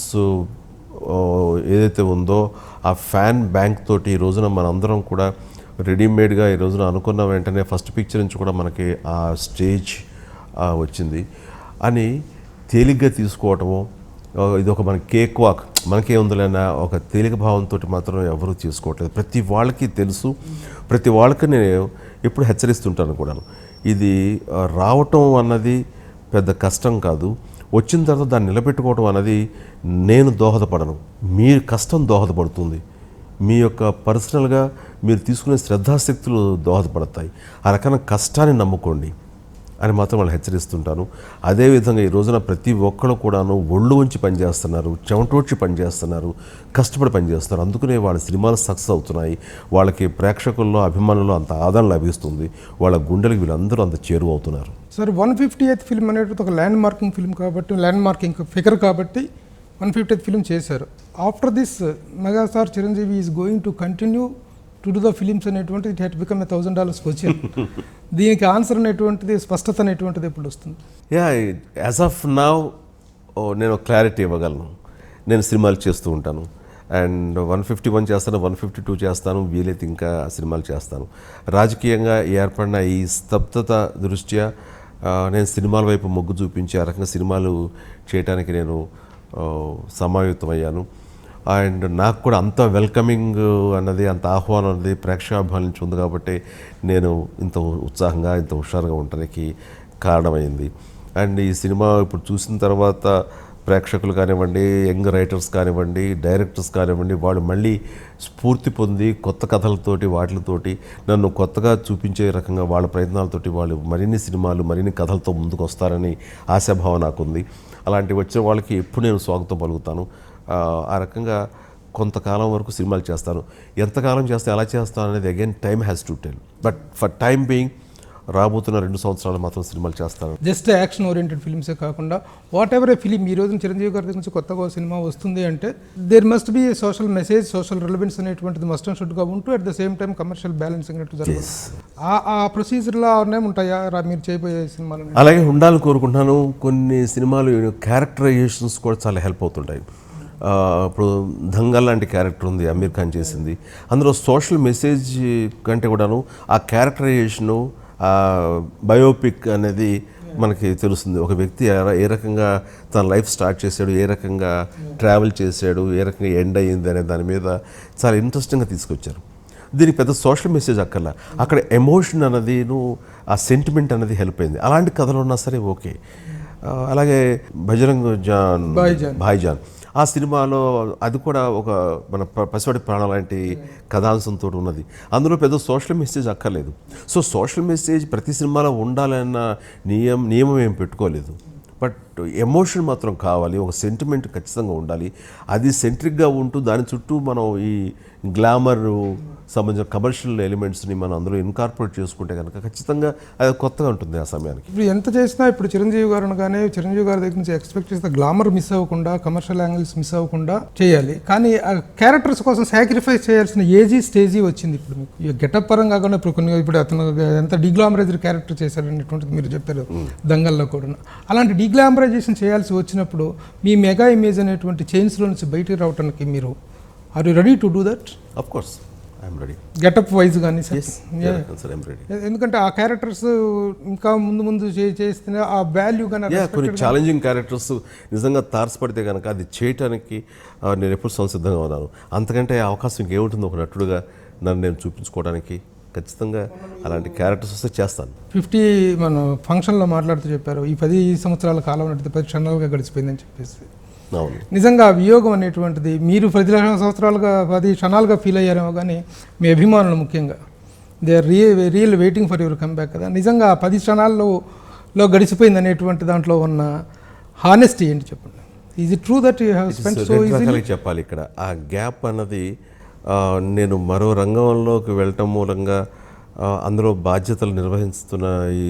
ఏదైతే ఉందో ఆ ఫ్యాన్ బ్యాంక్ తోటి ఈ రోజున మనందరం కూడా రెడీమేడ్గా ఈ రోజున అనుకున్న వెంటనే ఫస్ట్ పిక్చర్ నుంచి కూడా మనకి ఆ స్టేజ్ వచ్చింది అని తేలిగ్గా తీసుకోవటము, ఇది ఒక మన కేక్ వాక్, మనకేముందిలేనా ఒక తేలిక భావంతో మాత్రం ఎవరూ తీసుకోవట్లేదు. ప్రతి వాళ్ళకి తెలుసు, ప్రతి వాళ్ళకి నేను ఎప్పుడు హెచ్చరిస్తుంటాను కూడా, ఇది రావటం అన్నది పెద్ద కష్టం కాదు, వచ్చిన తర్వాత దాన్ని నిలబెట్టుకోవడం అన్నది నేను దోహదపడను, మీ కష్టం దోహదపడుతుంది, మీ యొక్క పర్సనల్గా మీరు తీసుకునే శ్రద్ధాశక్తులు దోహదపడతాయి, ఆ రకమైన కష్టాన్ని నమ్ముకోండి అని మాత్రం వాళ్ళు హెచ్చరిస్తుంటాను. అదేవిధంగా ఈ రోజున ప్రతి ఒక్కరు కూడాను ఒళ్ళు ఉంచి పనిచేస్తున్నారు, చెమటోడ్చి పనిచేస్తున్నారు, కష్టపడి పనిచేస్తున్నారు. అందుకనే వాళ్ళ సినిమాలు సక్సెస్ అవుతున్నాయి, వాళ్ళకి ప్రేక్షకుల్లో అభిమానుల్లో అంత ఆదరణ లభిస్తుంది, వాళ్ళ గుండెలకు వీళ్ళందరూ అంత చేరువ అవుతున్నారు. సార్ 150th ఫిల్మ్ అనేటువంటి ఒక ల్యాండ్ మార్కింగ్ ఫిల్మ్ కాబట్టి, ల్యాండ్ మార్కింగ్ ఫిగర్ కాబట్టి 150th ఫిల్మ్ చేశారు. After this megastar Chiranjeevi is going to continue to do the films అనేటువంటి ఇట్ హ్యాట్ బికమ్ $1,000 క్వశ్చన్. దీనికి ఆన్సర్ అనేటువంటిది, స్పష్టత అనేటువంటిది ఎప్పుడు వస్తుంది? యాజ్ ఆఫ్ నౌ నేను క్లారిటీ ఇవ్వగలను. నేను సినిమాలు చేస్తూ ఉంటాను. అండ్ 151 చేస్తాను, 152 చేస్తాను, వీలైతే ఇంకా సినిమాలు చేస్తాను. రాజకీయంగా ఏర్పడిన ఈ స్తబ్దత దృష్ట్యా నేను సినిమాల వైపు మొగ్గు చూపించి ఆ రకంగా సినిమాలు చేయడానికి నేను సమాయుత్తమయ్యాను. అండ్ నాకు కూడా అంత వెల్కమింగ్ అన్నది, అంత ఆహ్వానం అన్నది ప్రేక్షకాభిమానుల నుంచి ఉంది కాబట్టి నేను ఇంత ఉత్సాహంగా, ఇంత హుషారుగా ఉండడానికి కారణమైంది. అండ్ ఈ సినిమా ఇప్పుడు చూసిన తర్వాత ప్రేక్షకులు కానివ్వండి, యంగ్ రైటర్స్ కానివ్వండి, డైరెక్టర్స్ కానివ్వండి, వాళ్ళు మళ్ళీ స్ఫూర్తి పొంది కొత్త కథలతోటి వాటితోటి నన్ను కొత్తగా చూపించే రకంగా వాళ్ళ ప్రయత్నాలతోటి వాళ్ళు మరిన్ని సినిమాలు, మరిన్ని కథలతో ముందుకు వస్తారని ఆశాభావం నాకుంది. అలాంటి వచ్చిన వాళ్ళకి ఎప్పుడు నేను స్వాగతం పలుకుతాను. ఆ రకంగా కొంతకాలం వరకు సినిమాలు చేస్తాను. ఎంతకాలం చేస్తే ఎలా చేస్తాను అనేది again time has to tell. But for time being రాబోతున్న 2 సంవత్సరాలు మాత్రం సినిమాలు చేస్తాను. జస్ట్ యాక్షన్ ఓరియంటెడ్ ఫిల్మ్సే కాకుండా వాట్ ఎవర్ ఏ ఫిలిం, ఈ రోజున చిరంజీవి గారి నుంచి కొత్తగా సినిమా వస్తుంది అంటే there must be social message, social relevance అనేటువంటిది మస్ట్ అండ్ షుడ్గా ఉంటూ at the same time commercial balancing అన్నట్టు జరుగుతుంది. ఆ ప్రొసీజర్లోనే ఉంటాయా మీరు చేయబోయే సినిమాలు? అలాగే ఉండాలని కోరుకుంటున్నాను. కొన్ని సినిమాలు క్యారెక్టరైజేషన్స్ కూడా చాలా హెల్ప్ అవుతుంటాయి. ఇప్పుడు దంగల్ లాంటి క్యారెక్టర్ ఉంది, అమీర్ ఖాన్ చేసింది. అందులో సోషల్ మెసేజ్ కంటే కూడాను ఆ క్యారెక్టరైజేషను, బయోపిక్ అనేది మనకి తెలుస్తుంది. ఒక వ్యక్తి ఏ రకంగా తన లైఫ్ స్టార్ట్ చేశాడు, ఏ రకంగా ట్రావెల్ చేశాడు, ఏ రకంగా ఎండ్ అయ్యింది అనే దాని మీద చాలా ఇంట్రెస్టింగ్గా తీసుకొచ్చారు. దీనికి పెద్ద సోషల్ మెసేజ్ అక్కర్లా, అక్కడ ఎమోషన్ అన్నదిను, ఆ సెంటిమెంట్ అనేది హెల్ప్ అయింది. అలాంటి కథలు ఉన్నా సరే ఓకే. అలాగే బజరంగ్ భాయిజాన్ ఆ సినిమాలో అది కూడా ఒక మన పసివాడి ప్రాణం లాంటి కథాంశంతో ఉన్నది. అందులో పెద్ద సోషల్ మెసేజ్ అక్కర్లేదు. సో సోషల్ మెసేజ్ ప్రతి సినిమాలో ఉండాలన్న నియమం ఏం పెట్టుకోలేదు. బట్ ఎమోషన్ మాత్రం కావాలి, ఒక సెంటిమెంట్ ఖచ్చితంగా ఉండాలి. అది సెంట్రిక్గా ఉంటూ దాని చుట్టూ మనం ఈ గ్లామర్ సంబంధించిన కమర్షియల్ ఎలిమెంట్స్ని మనం అందులో ఇన్కార్పొరేట్ చేసుకుంటే కనుక ఖచ్చితంగా అది కొత్తగా ఉంటుంది ఆ సమయానికి. ఇప్పుడు ఎంత చేసినా ఇప్పుడు చిరంజీవి గారు అనగానే చిరంజీవి గారి దగ్గర నుంచి ఎక్స్పెక్ట్ చేస్తే గ్లామర్ మిస్ అవ్వకుండా, కమర్షియల్ యాంగిల్స్ మిస్ అవ్వకుండా చేయాలి. కానీ ఆ క్యారెక్టర్స్ కోసం సాక్రిఫైస్ చేయాల్సిన స్టేజీ వచ్చింది ఇప్పుడు మీకు. ఈ గెటప్ పరంగా కాకుండా ఇప్పుడు అతను ఎంత డీగ్లామరైజ్డ్ క్యారెక్టర్ చేశారనేటువంటిది మీరు చెప్పారు దంగల్లో కూడా. అలాంటి డీగ్లామరైజేషన్ చేయాల్సి వచ్చినప్పుడు మీ మెగా ఇమేజ్ అనేటువంటి చైన్స్లో నుంచి బయటికి రావడానికి మీరు are you ready to do that? Of course I'm ready. Getup wise కానీ ఎందుకంటే ఆ క్యారెక్టర్స్ ఇంకా ముందు చేస్తే ఆ వాల్యూ కానీ కొన్ని ఛాలెంజింగ్ క్యారెక్టర్స్ నిజంగా తారసపడితే కనుక అది చేయటానికి నేను ఎప్పుడు సంసిద్ధంగా ఉన్నాను. అంతకంటే అవకాశం ఇంకేముంటుంది ఒక నటుడుగా నన్ను నేను చూపించుకోవడానికి. ఖచ్చితంగా అలాంటి క్యారెక్టర్స్ వస్తే చేస్తాను. 50 మన ఫంక్షన్లో మాట్లాడుతూ చెప్పారు, ఈ 10 సంవత్సరాల కాలం నడితే 10 క్షణాలుగా గడిచిపోయిందని చెప్పేసి. నిజంగా వియోగం అనేటువంటిది మీరు 10 సంవత్సరాలుగా 10 క్షణాలుగా ఫీల్ అయ్యారేమో, కానీ మీ అభిమానులు ముఖ్యంగా they are real waiting for your comeback కదా. నిజంగా 10 క్షణాల్లో గడిచిపోయింది అనేటువంటి దాంట్లో ఉన్న హానెస్టీ ఏంటి చెప్పండి? Is it true that you have spent so easily? చెప్పాలి ఇక్కడ ఆ గ్యాప్ అన్నది నేను మరో రంగంలోకి వెళ్ళటం మూలంగా అందులో బాధ్యతలు నిర్వహిస్తున్న ఈ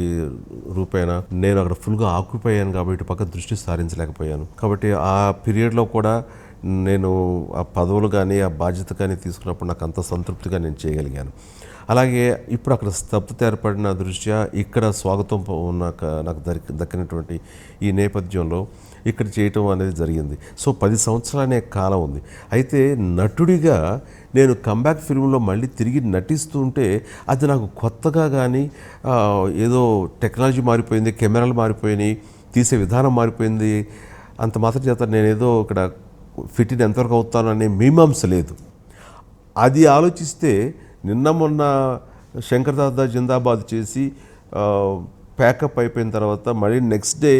రూపేణ నేను అక్కడ ఫుల్గా ఆక్యుపై అయ్యాను కాబట్టి పక్క దృష్టి సారించలేకపోయాను. కాబట్టి ఆ పీరియడ్లో కూడా నేను ఆ పదవులు కానీ ఆ బాధ్యత కానీ తీసుకున్నప్పుడు నాకు అంత సంతృప్తిగా నేను చేయగలిగాను. అలాగే ఇప్పుడు అక్కడ స్తబ్దత ఏర్పడిన దృష్ట్యా ఇక్కడ స్వాగతం నాకు దక్కినటువంటి ఈ నేపథ్యంలో ఇక్కడ చేయటం అనేది జరిగింది. సో 10 సంవత్సరాలనే కాలం ఉంది. అయితే నటుడిగా నేను కంబ్యాక్ ఫిల్మ్లో మళ్ళీ తిరిగి నటిస్తూ ఉంటే అది నాకు కొత్తగా కానీ ఏదో టెక్నాలజీ మారిపోయింది, కెమెరాలు మారిపోయినాయి, తీసే విధానం మారిపోయింది, అంత మాత్రం చేత నేనేదో ఇక్కడ ఫిట్ ఇన్ ఎంతవరకు అవుతాననే మీమాంస లేదు. అది ఆలోచిస్తే నిన్న మొన్న శంకర్ దాదా జిందాబాద్ చేసి ప్యాకప్ అయిపోయిన తర్వాత మళ్ళీ నెక్స్ట్ డే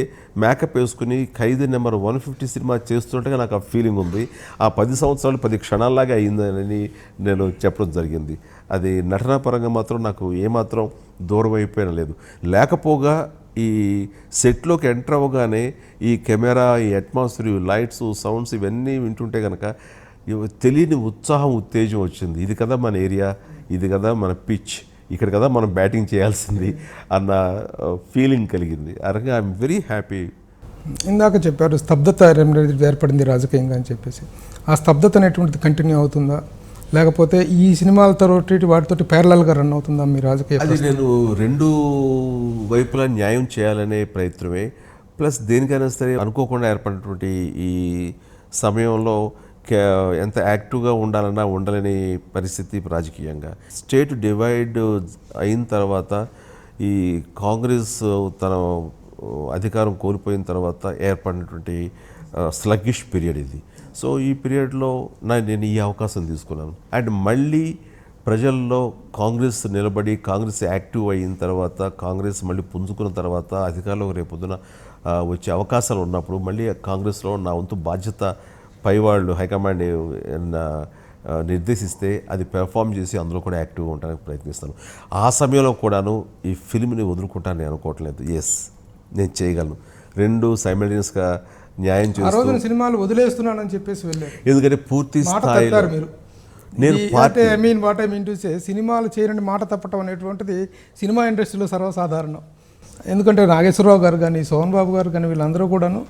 మేకప్ వేసుకుని ఖైదీ నెంబర్ 150 సినిమా చేస్తుంటే నాకు ఆ ఫీలింగ్ ఉంది. ఆ 10 సంవత్సరాలు 10 క్షణాల్లాగా అయిందని నేను చెప్పడం జరిగింది. అది నటనా పరంగా మాత్రం నాకు ఏమాత్రం దూరం అయిపోయిన లేదు. లేకపోగా ఈ సెట్లోకి ఎంటర్ అవ్వగానే ఈ కెమెరా, ఈ అట్మాస్ఫియర్, లైట్స్, సౌండ్స్ ఇవన్నీ వింటుంటే కనుక తెలియని ఉత్సాహం, ఉత్తేజం వచ్చింది. ఇది కదా మన ఏరియా, ఇది కదా మన పిచ్, ఇక్కడ కదా మనం బ్యాటింగ్ చేయాల్సింది అన్న ఫీలింగ్ కలిగింది. అరగా ఐఎమ్ వెరీ హ్యాపీ. ఇందాక చెప్పారు స్తబ్దత ఏర్పడింది రాజకీయంగా అని చెప్పేసి. ఆ స్తబ్దత అనేటువంటిది కంటిన్యూ అవుతుందా, లేకపోతే ఈ సినిమాలతో వాటితోటి ప్యారలల్గా రన్ అవుతుందా మీ రాజకీయ? అది నేను 2 వైపులా న్యాయం చేయాలనే ప్రయత్నమే. ప్లస్ దేనికైనా సరే అనుకోకుండా ఏర్పడినటువంటి ఈ సమయంలో ఎంత యాక్టివ్గా ఉండాలన్నా ఉండలేని పరిస్థితి రాజకీయంగా. స్టేట్ డివైడ్ అయిన తర్వాత ఈ కాంగ్రెస్ తన అధికారం కోల్పోయిన తర్వాత ఏర్పడినటువంటి స్లగ్గిష్ పీరియడ్ ఇది. సో ఈ పీరియడ్లో నేను ఈ అవకాశం తీసుకున్నాను. అండ్ మళ్ళీ ప్రజల్లో కాంగ్రెస్ నిలబడి కాంగ్రెస్ యాక్టివ్ అయిన తర్వాత, కాంగ్రెస్ మళ్ళీ పుంజుకున్న తర్వాత, అధికారంలో రేపొద్దున వచ్చే అవకాశాలు ఉన్నప్పుడు మళ్ళీ కాంగ్రెస్లో నా వంతు బాధ్యత పైవాళ్ళు హైకమాండ్ నిర్దేశిస్తే అది పెర్ఫామ్ చేసి అందులో కూడా యాక్టివ్గా ఉండడానికి ప్రయత్నిస్తాను. ఆ సమయంలో కూడాను ఈ ఫిల్మ్ని వదులుకుంటాను నేను అనుకోవట్లేదు. ఎస్, నేను చేయగలను. రెండు సైమల్టేనియస్గా న్యాయం ఆ రోజున సినిమాలు వదిలేస్తున్నానని చెప్పేసి వెళ్ళారు. ఎందుకంటే పూర్తి స్థాయిలో మీరు నేను what I mean to say, సినిమాలు చేయని మాట తప్పటం అనేటువంటిది సినిమా ఇండస్ట్రీలో సర్వసాధారణం. ఎందుకంటే నాగేశ్వరరావు గారు కానీ, సోహన్ బాబు గారు కానీ, వీళ్ళందరూ కూడాను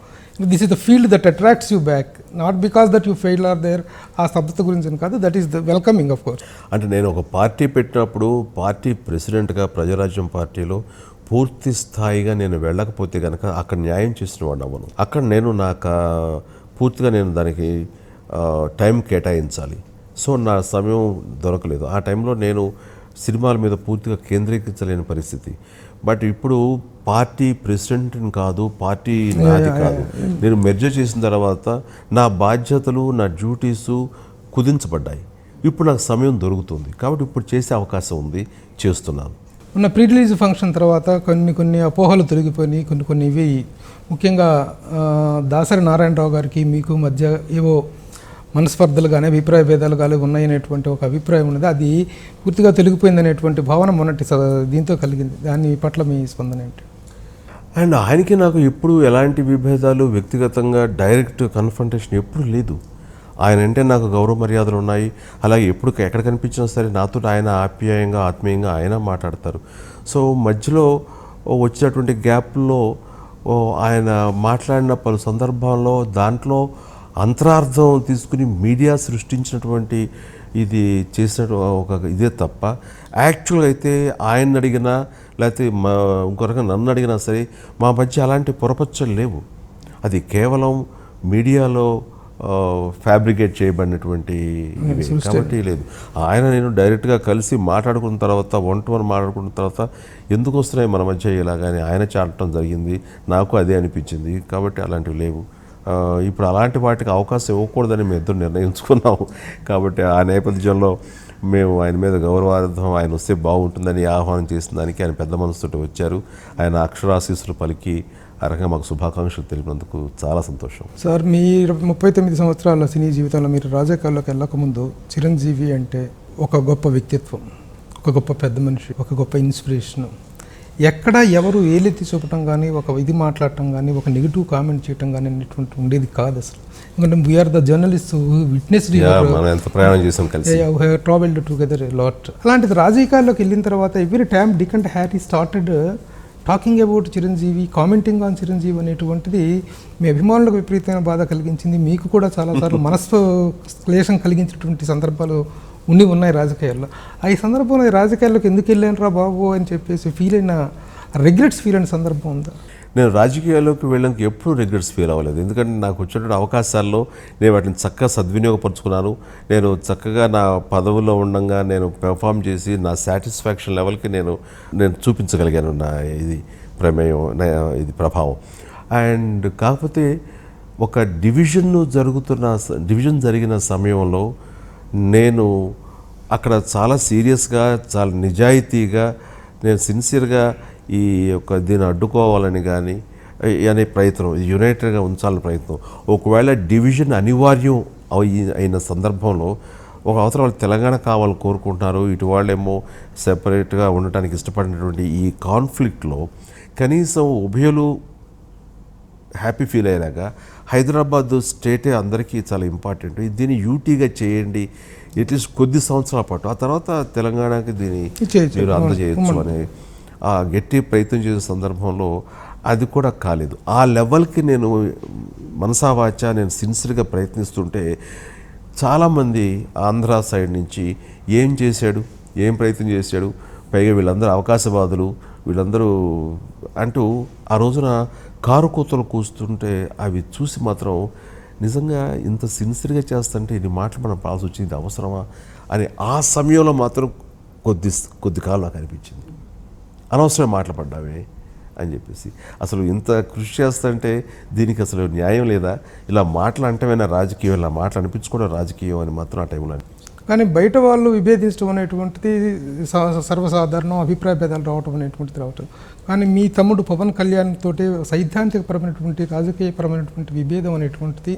this is the field that attracts you back, not because that you fail are there, ఆ స్తబ్దత గురించి కాదు, that is the welcoming of course. అంటే నేను ఒక పార్టీ పెట్టినప్పుడు పార్టీ ప్రెసిడెంట్గా ప్రజారాజ్యం పార్టీలో పూర్తి స్థాయిగా నేను వెళ్ళకపోతే కనుక అక్కడ న్యాయం చేసిన వాడిని అవ్వను. అక్కడ నేను నాకు పూర్తిగా నేను దానికి టైం కేటాయించాలి. సో నా సమయం దొరకలేదు. ఆ టైంలో నేను సినిమాల మీద పూర్తిగా కేంద్రీకరించలేని పరిస్థితి. బట్ ఇప్పుడు పార్టీ ప్రెసిడెంట్ని కాదు, పార్టీ నాది కాదు, నేను మెర్జర్ చేసిన తర్వాత నా బాధ్యతలు, నా డ్యూటీసు కుదించబడ్డాయి. ఇప్పుడు నాకు సమయం దొరుకుతుంది కాబట్టి ఇప్పుడు చేసే అవకాశం ఉంది, చేస్తున్నాను. ఉన్న ప్రీ రిలీజ్ ఫంక్షన్ తర్వాత కొన్ని అపోహలు తొలగిపోయి కొన్ని ఇవి ముఖ్యంగా దాసరి నారాయణరావు గారికి మీకు మధ్య ఏవో మనస్పర్ధలు కానీ అభిప్రాయ భేదాలు కానీ ఉన్నాయనేటువంటి ఒక అభిప్రాయం ఉన్నది. అది పూర్తిగా తొలగిపోయింది అనేటువంటి భావన మొన్నటి దీంతో కలిగింది. దాని పట్ల మీ స్పందన ఏంటి? అండ్ ఆయనకి నాకు ఎప్పుడు ఎలాంటి విభేదాలు, వ్యక్తిగతంగా డైరెక్ట్ కన్ఫ్రంటేషన్ ఎప్పుడు లేదు. ఆయన అంటే నాకు గౌరవ మర్యాదలు ఉన్నాయి. అలాగే ఎప్పుడు ఎక్కడ కనిపించినా సరే నాతో ఆయన ఆప్యాయంగా, ఆత్మీయంగా ఆయన మాట్లాడతారు. సో మధ్యలో వచ్చేటువంటి గ్యాప్లో ఆయన మాట్లాడిన పలు సందర్భాల్లో దాంట్లో అంతరార్థం తీసుకుని మీడియా సృష్టించినటువంటి ఇది చేసిన ఒక ఇదే తప్ప, యాక్చువల్గా అయితే ఆయన అడిగినా లేకపోతే ఇంకో రకంగా నన్ను అడిగినా సరే మా మధ్య అలాంటి పొరపచ్చలు లేవు. అది కేవలం మీడియాలో ఫ్యాబ్రికేట్ చేయబడినటువంటి కాబట్టి లేదు. ఆయన నేను డైరెక్ట్గా కలిసి మాట్లాడుకున్న తర్వాత, వన్ టు వన్ మాట్లాడుకున్న తర్వాత ఎందుకు వస్తున్నాయి మన మధ్య ఇలాగని ఆయన చాటడం జరిగింది. నాకు అదే అనిపించింది. కాబట్టి అలాంటివి లేవు. ఇప్పుడు అలాంటి వాటికి అవకాశం ఇవ్వకూడదని మేము ఇద్దరు నిర్ణయించుకున్నాము. కాబట్టి ఆ నేపథ్యంలో మేము ఆయన మీద గౌరవార్థం ఆయన వస్తే బాగుంటుందని ఆహ్వానం చేసిన దానికి ఆయన పెద్ద మనసుతో వచ్చారు. ఆయన అక్షరాశీస్సులు పలికి ఆ రకంగా మాకు శుభాకాంక్షలు తెలిపినందుకు చాలా సంతోషం. సార్, మీ 39 సంవత్సరాల సినీ జీవితంలో మీరు రాజకీయాల్లోకి వెళ్ళకముందు చిరంజీవి అంటే ఒక గొప్ప వ్యక్తిత్వం, ఒక గొప్ప పెద్ద మనిషి, ఒక గొప్ప ఇన్స్పిరేషన్. ఎక్కడ ఎవరు ఏలెత్తి చూపటం కానీ, ఒక ఇది మాట్లాడటం కానీ, ఒక నెగిటివ్ కామెంట్ చేయటం కానీ అనేటువంటి ఉండేది కాదు అసలు. ఎందుకంటే we are the journalist witness travelled together lot. అలాంటిది రాజకీయాల్లోకి వెళ్ళిన తర్వాత every time Dick and Harry started talking about Chiranjeevi, commenting on Chiranjeevi అనేటువంటిది మీ అభిమానులకు విపరీతమైన బాధ కలిగించింది. మీకు కూడా చాలాసార్లు క్లేశం కలిగించినటువంటి సందర్భాలు ఉన్నాయి రాజకీయాల్లో. ఈ సందర్భంలో రాజకీయాల్లోకి ఎందుకు వెళ్ళాను బాబు అని చెప్పేసి రిగ్రెట్స్ ఫీల్ అయిన సందర్భం ఉందా? నేను రాజకీయాల్లోకి వెళ్ళడానికి ఎప్పుడూ రిగ్రెట్స్ ఫీల్ అవ్వలేదు. ఎందుకంటే నాకు వచ్చినటువంటి అవకాశాల్లో నేను వాటిని చక్కగా సద్వినియోగపరుచుకున్నాను. నేను చక్కగా నా పదవుల్లో ఉండగా నేను పెర్ఫామ్ చేసి నా సాటిస్ఫాక్షన్ లెవెల్కి నేను చూపించగలిగాను నా ఇది ప్రమేయం, ఇది ప్రభావం. అండ్ కాకపోతే ఒక డివిజన్ జరిగిన సమయంలో నేను అక్కడ చాలా సీరియస్గా, చాలా నిజాయితీగా, నేను సిన్సియర్గా ఈ యొక్క దీన్ని అడ్డుకోవాలని కానీ అనే ప్రయత్నం, యునైటెడ్గా ఉంచాలని ప్రయత్నం. ఒకవేళ డివిజన్ అనివార్యం అయిన సందర్భంలో ఒక అవసరం వాళ్ళు తెలంగాణ కావాలని కోరుకుంటున్నారు, ఇటు వాళ్ళేమో సెపరేట్గా ఉండటానికి ఇష్టపడినటువంటి ఈ కాన్ఫ్లిక్ట్లో కనీసం ఉభయలు హ్యాపీ ఫీల్ అయ్యేలాగా హైదరాబాద్ స్టేటే అందరికీ చాలా ఇంపార్టెంట్, దీన్ని యూటీగా చేయండి అట్లీస్ట్ కొద్ది సంవత్సరాల పాటు, ఆ తర్వాత తెలంగాణకి దీన్ని మీరు అందజేయచ్చు అని గట్టి ప్రయత్నం చేసే సందర్భంలో అది కూడా కాలేదు. ఆ లెవెల్కి నేను మనసావాచ నేను సిన్సియర్గా ప్రయత్నిస్తుంటే చాలామంది ఆంధ్ర సైడ్ నుంచి ఏం చేశాడు, ఏం ప్రయత్నం చేశాడు, పైగా వీళ్ళందరూ అవకాశవాదులు, వీళ్ళందరూ అంటూ ఆ రోజున కారు కూతలు కూస్తుంటే అవి చూసి మాత్రం నిజంగా ఇంత సిన్సియర్గా చేస్తుంటే ఇన్ని మాటలు మనం పాల్సి వచ్చింది అవసరమా అని ఆ సమయంలో మాత్రం కొద్ది కాలం నాకు అనిపించింది. అనవసరమైన మాటలు పడ్డావే అని చెప్పేసి. అసలు ఇంత కృషి చేస్తుంటే దీనికి అసలు న్యాయం లేదా, ఇలా మాటలు అంటేమైనా రాజకీయం, ఇలా మాటలు అనిపించుకోవడం రాజకీయం అని మాత్రం ఆ టైంలో అనిపించింది. కానీ బయట వాళ్ళు విభేదించడం అనేటువంటిది సర్వసాధారణం, అభిప్రాయ భేదాలు రావటం అనేటువంటిది రావటం. కానీ మీ తమ్ముడు పవన్ కళ్యాణ్ తోటి సైద్ధాంతికపరమైనటువంటి రాజకీయపరమైనటువంటి విభేదం అనేటువంటిది,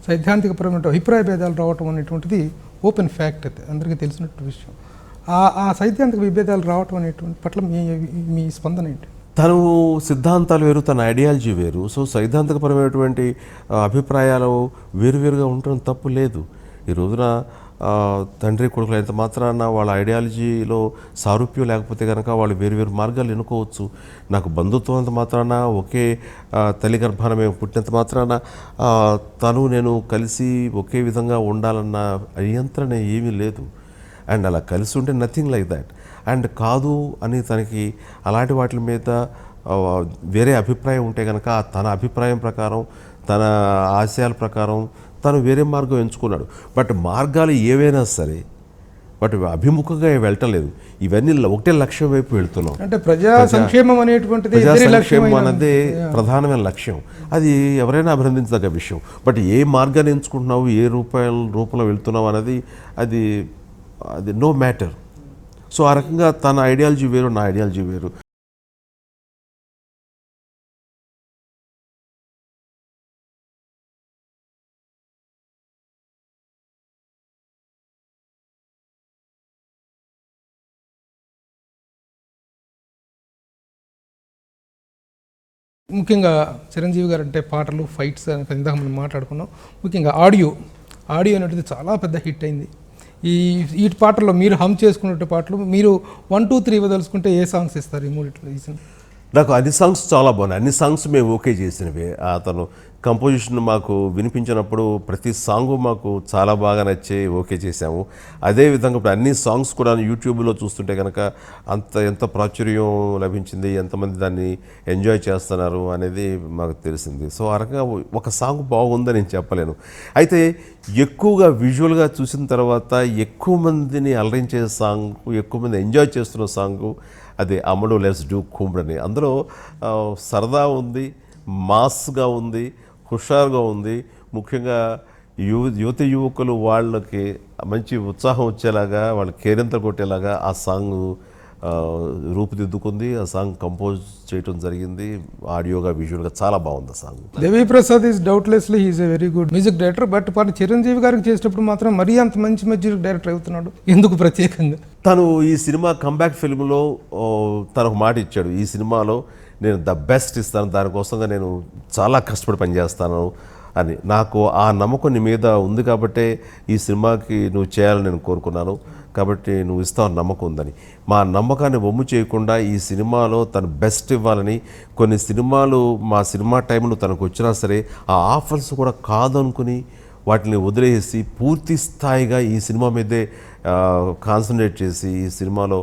సైద్ధాంతికపరమైన అభిప్రాయ భేదాలు రావటం అనేటువంటిది ఓపెన్ ఫ్యాక్ట్, అది అందరికీ తెలిసినటువంటి విషయం. ఆ సైద్ధాంతిక విభేదాలు రావటం అనేటువంటి పట్ల మీ స్పందన ఏంటి? తను సిద్ధాంతాలు వేరు, తన ఐడియాలజీ వేరు. సో సైద్ధాంతికపరమైనటువంటి అభిప్రాయాలు వేరువేరుగా ఉండడం తప్పు లేదు. ఈ రోజున తండ్రి కొడుకులు అయినంత మాత్రాన వాళ్ళ ఐడియాలజీలో సారూప్యం లేకపోతే కనుక వాళ్ళు వేరు మార్గాలు ఎన్నుకోవచ్చు. నాకు బంధుత్వం అంత మాత్రాన, ఒకే తల్లి గర్భాన మేము పుట్టినంత మాత్రాన తను నేను కలిసి ఒకే విధంగా ఉండాలన్న నియంత్రణ ఏమీ లేదు. అండ్ అలా కలిసి ఉంటే నథింగ్ లైక్ దాట్. అండ్ కాదు అని తనకి అలాంటి వాటి మీద వేరే అభిప్రాయం ఉంటే కనుక తన అభిప్రాయం ప్రకారం, తన ఆశయాల ప్రకారం తను వేరే మార్గం ఎంచుకున్నాడు. బట్ మార్గాలు ఏవైనా సరే బట్ అభిముఖంగా వెళ్ళటలేదు. ఇవన్నీ ఒకటే లక్ష్యం వైపు వెళ్తున్నాం. అంటే ప్రజా సంక్షేమం అనేటువంటిది అన్నదే ప్రధానమైన లక్ష్యం. అది ఎవరైనా అభినందించదగ్గ విషయం. బట్ ఏ మార్గాన్ని ఎంచుకుంటున్నావు, ఏ రూపంలో వెళ్తున్నావు అనేది అది నో మ్యాటర్. సో ఆ రకంగా తన ఐడియాలజీ వేరు, నా ఐడియాలజీ వేరు. ముఖ్యంగా చిరంజీవి గారు అంటే పాటలు, ఫైట్స్ అని ఇందాక మనం మాట్లాడుకున్నాం. ముఖ్యంగా ఆడియో అనేది చాలా పెద్ద హిట్ అయింది. ఈ పాటల్లో మీరు హమ్ చేసుకునే పాటలు మీరు 1, 2, 3 ఇవ్వదలుచుకుంటే ఏ సాంగ్స్ ఇస్తారు ఈ మూడిట్లో? నాకు అన్ని సాంగ్స్ చాలా బాగున్నాయి. అన్ని సాంగ్స్ మేము ఓకే చేసినవి. అతను కంపోజిషన్ మాకు వినిపించినప్పుడు ప్రతి సాంగు మాకు చాలా బాగా నచ్చి ఓకే చేసాము. అదేవిధంగా ఇప్పుడు అన్ని సాంగ్స్ కూడా యూట్యూబ్లో చూస్తుంటే కనుక ఎంత ప్రాచుర్యం లభించింది, ఎంతమంది దాన్ని ఎంజాయ్ చేస్తున్నారు అనేది మాకు తెలిసింది. సో ఆ రకంగా ఒక సాంగ్ బాగుందని నేను చెప్పలేను. అయితే ఎక్కువగా విజువల్గా చూసిన తర్వాత ఎక్కువ మందిని అలరించే సాంగ్, ఎక్కువ మంది ఎంజాయ్ చేస్తున్న సాంగు అది అమ్మడు లెట్స్ డూ కుంభ్ అని. అందులో సరదా ఉంది, మాస్గా ఉంది, హుషారుగా ఉంది. ముఖ్యంగా యువకులు వాళ్ళకి మంచి ఉత్సాహం వచ్చేలాగా, వాళ్ళ కేరింత కొట్టేలాగా ఆ సాంగ్ రూపుదిద్దుకుంది. ఆ సాంగ్ కంపోజ్ చేయడం జరిగింది. ఆడియోగా, విజువల్గా చాలా బాగుంది ఆ song. Devi Prasad is doubtless he's a very good music director. But Chiranjeevi గారికి చేసేటప్పుడు మాత్రం మరీ అంత మంచి మ్యూజిక్ డైరెక్టర్ అవుతున్నాడు ఎందుకు ప్రత్యేకంగా? తను ఈ సినిమా కంబ్యాక్ ఫిల్మ్లో తనకు మాట ఇచ్చాడు, ఈ సినిమాలో నేను ద బెస్ట్ ఇస్తాను, దానికోసంగా నేను చాలా కష్టపడి పనిచేస్తాను అని. నాకు ఆ నమ్మకం నీ మీద ఉంది కాబట్టే ఈ సినిమాకి నువ్వు చేయాలని నేను కోరుకున్నాను, కాబట్టి నువ్వు ఇస్తావు నమ్మకం ఉందని. మా నమ్మకాన్ని వమ్ము చేయకుండా ఈ సినిమాలో తను బెస్ట్ ఇవ్వాలని, కొన్ని సినిమాలు మా సినిమా టైంలో తనకు వచ్చినా సరే ఆ ఆఫర్స్ కూడా కాదనుకుని వాటిని వదిలేసి పూర్తి స్థాయిగా ఈ సినిమా మీదే కాన్సన్ట్రేట్ చేసి ఈ సినిమాలో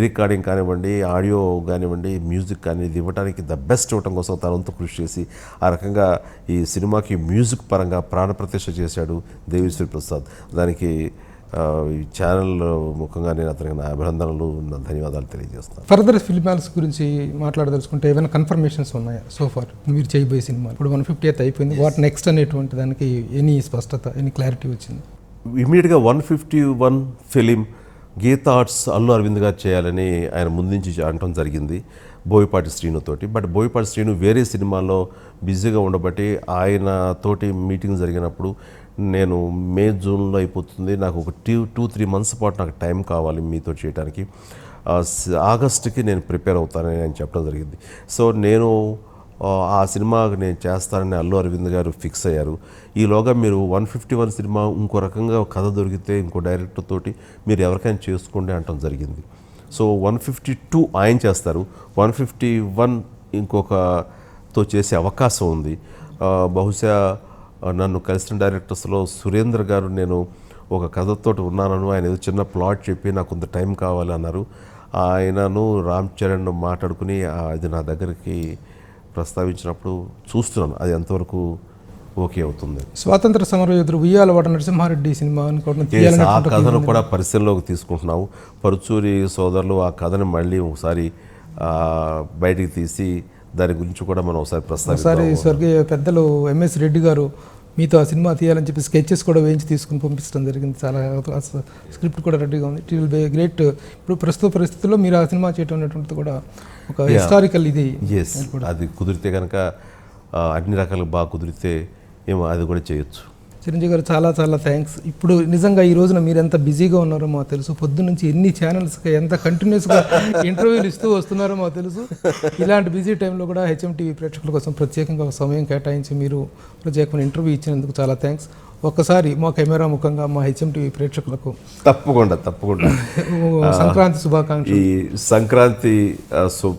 రికార్డింగ్ కానివ్వండి, ఆడియో కానివ్వండి, మ్యూజిక్ కానీ ఇది ఇవ్వడానికి ద బెస్ట్ ఇవ్వడం కోసం తనంతా కృషి చేసి ఆ రకంగా ఈ సినిమాకి మ్యూజిక్ పరంగా ప్రాణప్రతిష్ఠ చేశాడు దేవిశ్రీ ప్రసాద్. దానికి ఈ ఛానల్ ముఖంగా నేను అతనికి నా అభినందనలు, నా ధన్యవాదాలు తెలియజేస్తాను. ఫర్దర్ ఫిల్మ్స్ గురించి మాట్లాడదలుచుకుంటే ఏమైనా కన్ఫర్మేషన్స్ ఉన్నాయా సో ఫార్ మీరు చేయబోయే సినిమా? ఇప్పుడు 150th అయిపోయింది, వాట్ నెక్స్ట్ అనేటువంటి దానికి ఎనీ స్పష్టత, ఎనీ క్లారిటీ వచ్చింది? ఇమీడియట్గా 151 ఫిలిం గీతా ఆర్ట్స్ అల్లు అరవింద్ గారు చేయాలని ఆయన ముందుంచి అనటం జరిగింది బోయపాటి శ్రీనుతోటి. బట్ బోయపాటి శ్రీను వేరే సినిమాల్లో బిజీగా ఉండబట్టి ఆయన తోటి మీటింగ్ జరిగినప్పుడు నేను మే జూన్లో అయిపోతుంది, నాకు ఒక 2-3 మంత్స్ పాటు నాకు టైం కావాలి మీతో చేయడానికి, ఆగస్టుకి నేను ప్రిపేర్ అవుతానని ఆయన చెప్పడం జరిగింది. సో నేను ఆ సినిమాకి నేను చేస్తానని అల్లు అరవింద్ గారు ఫిక్స్ అయ్యారు. ఈలోగా మీరు 151 సినిమా ఇంకో రకంగా కథ దొరికితే ఇంకో డైరెక్టర్ తోటి మీరు ఎవరికైనా చేసుకోండి అంటం జరిగింది. సో 152 ఆయన చేస్తారు, 151 ఇంకొకతో చేసే అవకాశం ఉంది. బహుశా నన్ను కలిసిన డైరెక్టర్స్లో సురేంద్ర గారు నేను ఒక కథతోటి ఉన్నాను, ఆయన ఏదో చిన్న ప్లాట్ చెప్పి నాకు కొంత టైం కావాలి అన్నారు. ఆయనను రామ్ చరణ్ మాట్లాడుకుని అది నా దగ్గరికి ప్రస్తావించినప్పుడు చూస్తున్నాను అది ఎంతవరకు ఓకే అవుతుంది. స్వాతంత్ర సమరయోధుడు ఉయ్యాలవాడ నరసింహారెడ్డి సినిమా అనుకోవడం ఆ తీయాలనేటువంటి కథను కూడా పరిశీలనలోకి తీసుకుంటున్నాము. పరుచూరి సోదరులు ఆ కథను మళ్ళీ ఒకసారి బయటికి తీసి దాని గురించి కూడా మనం ఒకసారి ఒకసారి ప్రస్తావిస్తాము. స్వర్గీయ పెద్దలు ఎంఎస్ రెడ్డి గారు మీతో ఆ సినిమా తీయాలని చెప్పి స్కెచెస్ కూడా వేయించి తీసుకుని పంపించడం జరిగింది. చాలా స్క్రిప్ట్ కూడా రెడీగా ఉంది. It will be great. ఇప్పుడు ప్రస్తుత పరిస్థితుల్లో మీరు ఆ సినిమా చేయడం అనేటువంటిది కూడా ఒక హిస్టారికల్ ఇది. ఎస్, అది కుదిరితే కనుక అన్ని రకాలు బాగా కుదిరితే ఏమో అది కూడా చేయొచ్చు. చిరంజీవి గారు చాలా చాలా థ్యాంక్స్. ఇప్పుడు నిజంగా ఈ రోజున మీరు ఎంత బిజీగా ఉన్నారో మాకు తెలుసు. పొద్దున్న నుంచి ఎన్ని ఛానల్స్కి ఎంత కంటిన్యూస్గా ఇంటర్వ్యూలు ఇస్తూ వస్తున్నారో మాకు తెలుసు. ఇలాంటి బిజీ టైంలో కూడా హెచ్ఎం టీవీ ప్రేక్షకుల కోసం ప్రత్యేకంగా ఒక సమయం కేటాయించి మీరు ప్రత్యేకమైన ఇంటర్వ్యూ ఇచ్చినందుకు చాలా థ్యాంక్స్. ఒక్కసారి మా కెమెరా ముఖంగా మా హెచ్ఎం టీవీ ప్రేక్షకులకు తప్పకుండా సంక్రాంతి శుభాకాంక్షలు. ఈ సంక్రాంతి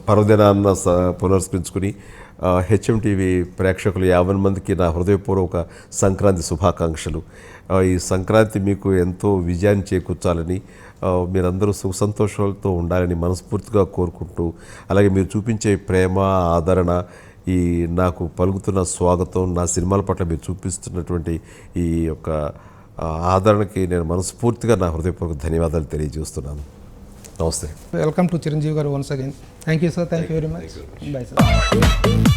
పర్వదినాన్న పునస్కరించుకుని హెచ్ఎం టీవీ ప్రేక్షకులు 50 మందికి నా హృదయపూర్వక సంక్రాంతి శుభాకాంక్షలు. ఈ సంక్రాంతి మీకు ఎంతో విజయాన్ని చేకూర్చాలని, మీరందరూ సుఖ సంతోషాలతో ఉండాలని మనస్ఫూర్తిగా కోరుకుంటూ, అలాగే మీరు చూపించే ప్రేమ ఆదరణ, ఈ నాకు పలుకుతున్న స్వాగతం, నా సినిమాల పట్ల మీరు చూపిస్తున్నటువంటి ఈ యొక్క ఆదరణకి నేను మనస్ఫూర్తిగా నా హృదయపూర్వక ధన్యవాదాలు తెలియజేస్తున్నాను. నమస్తే. Welcome to Chiranjeevi garu once again. Thank you sir. Thank you very much. Bye sir.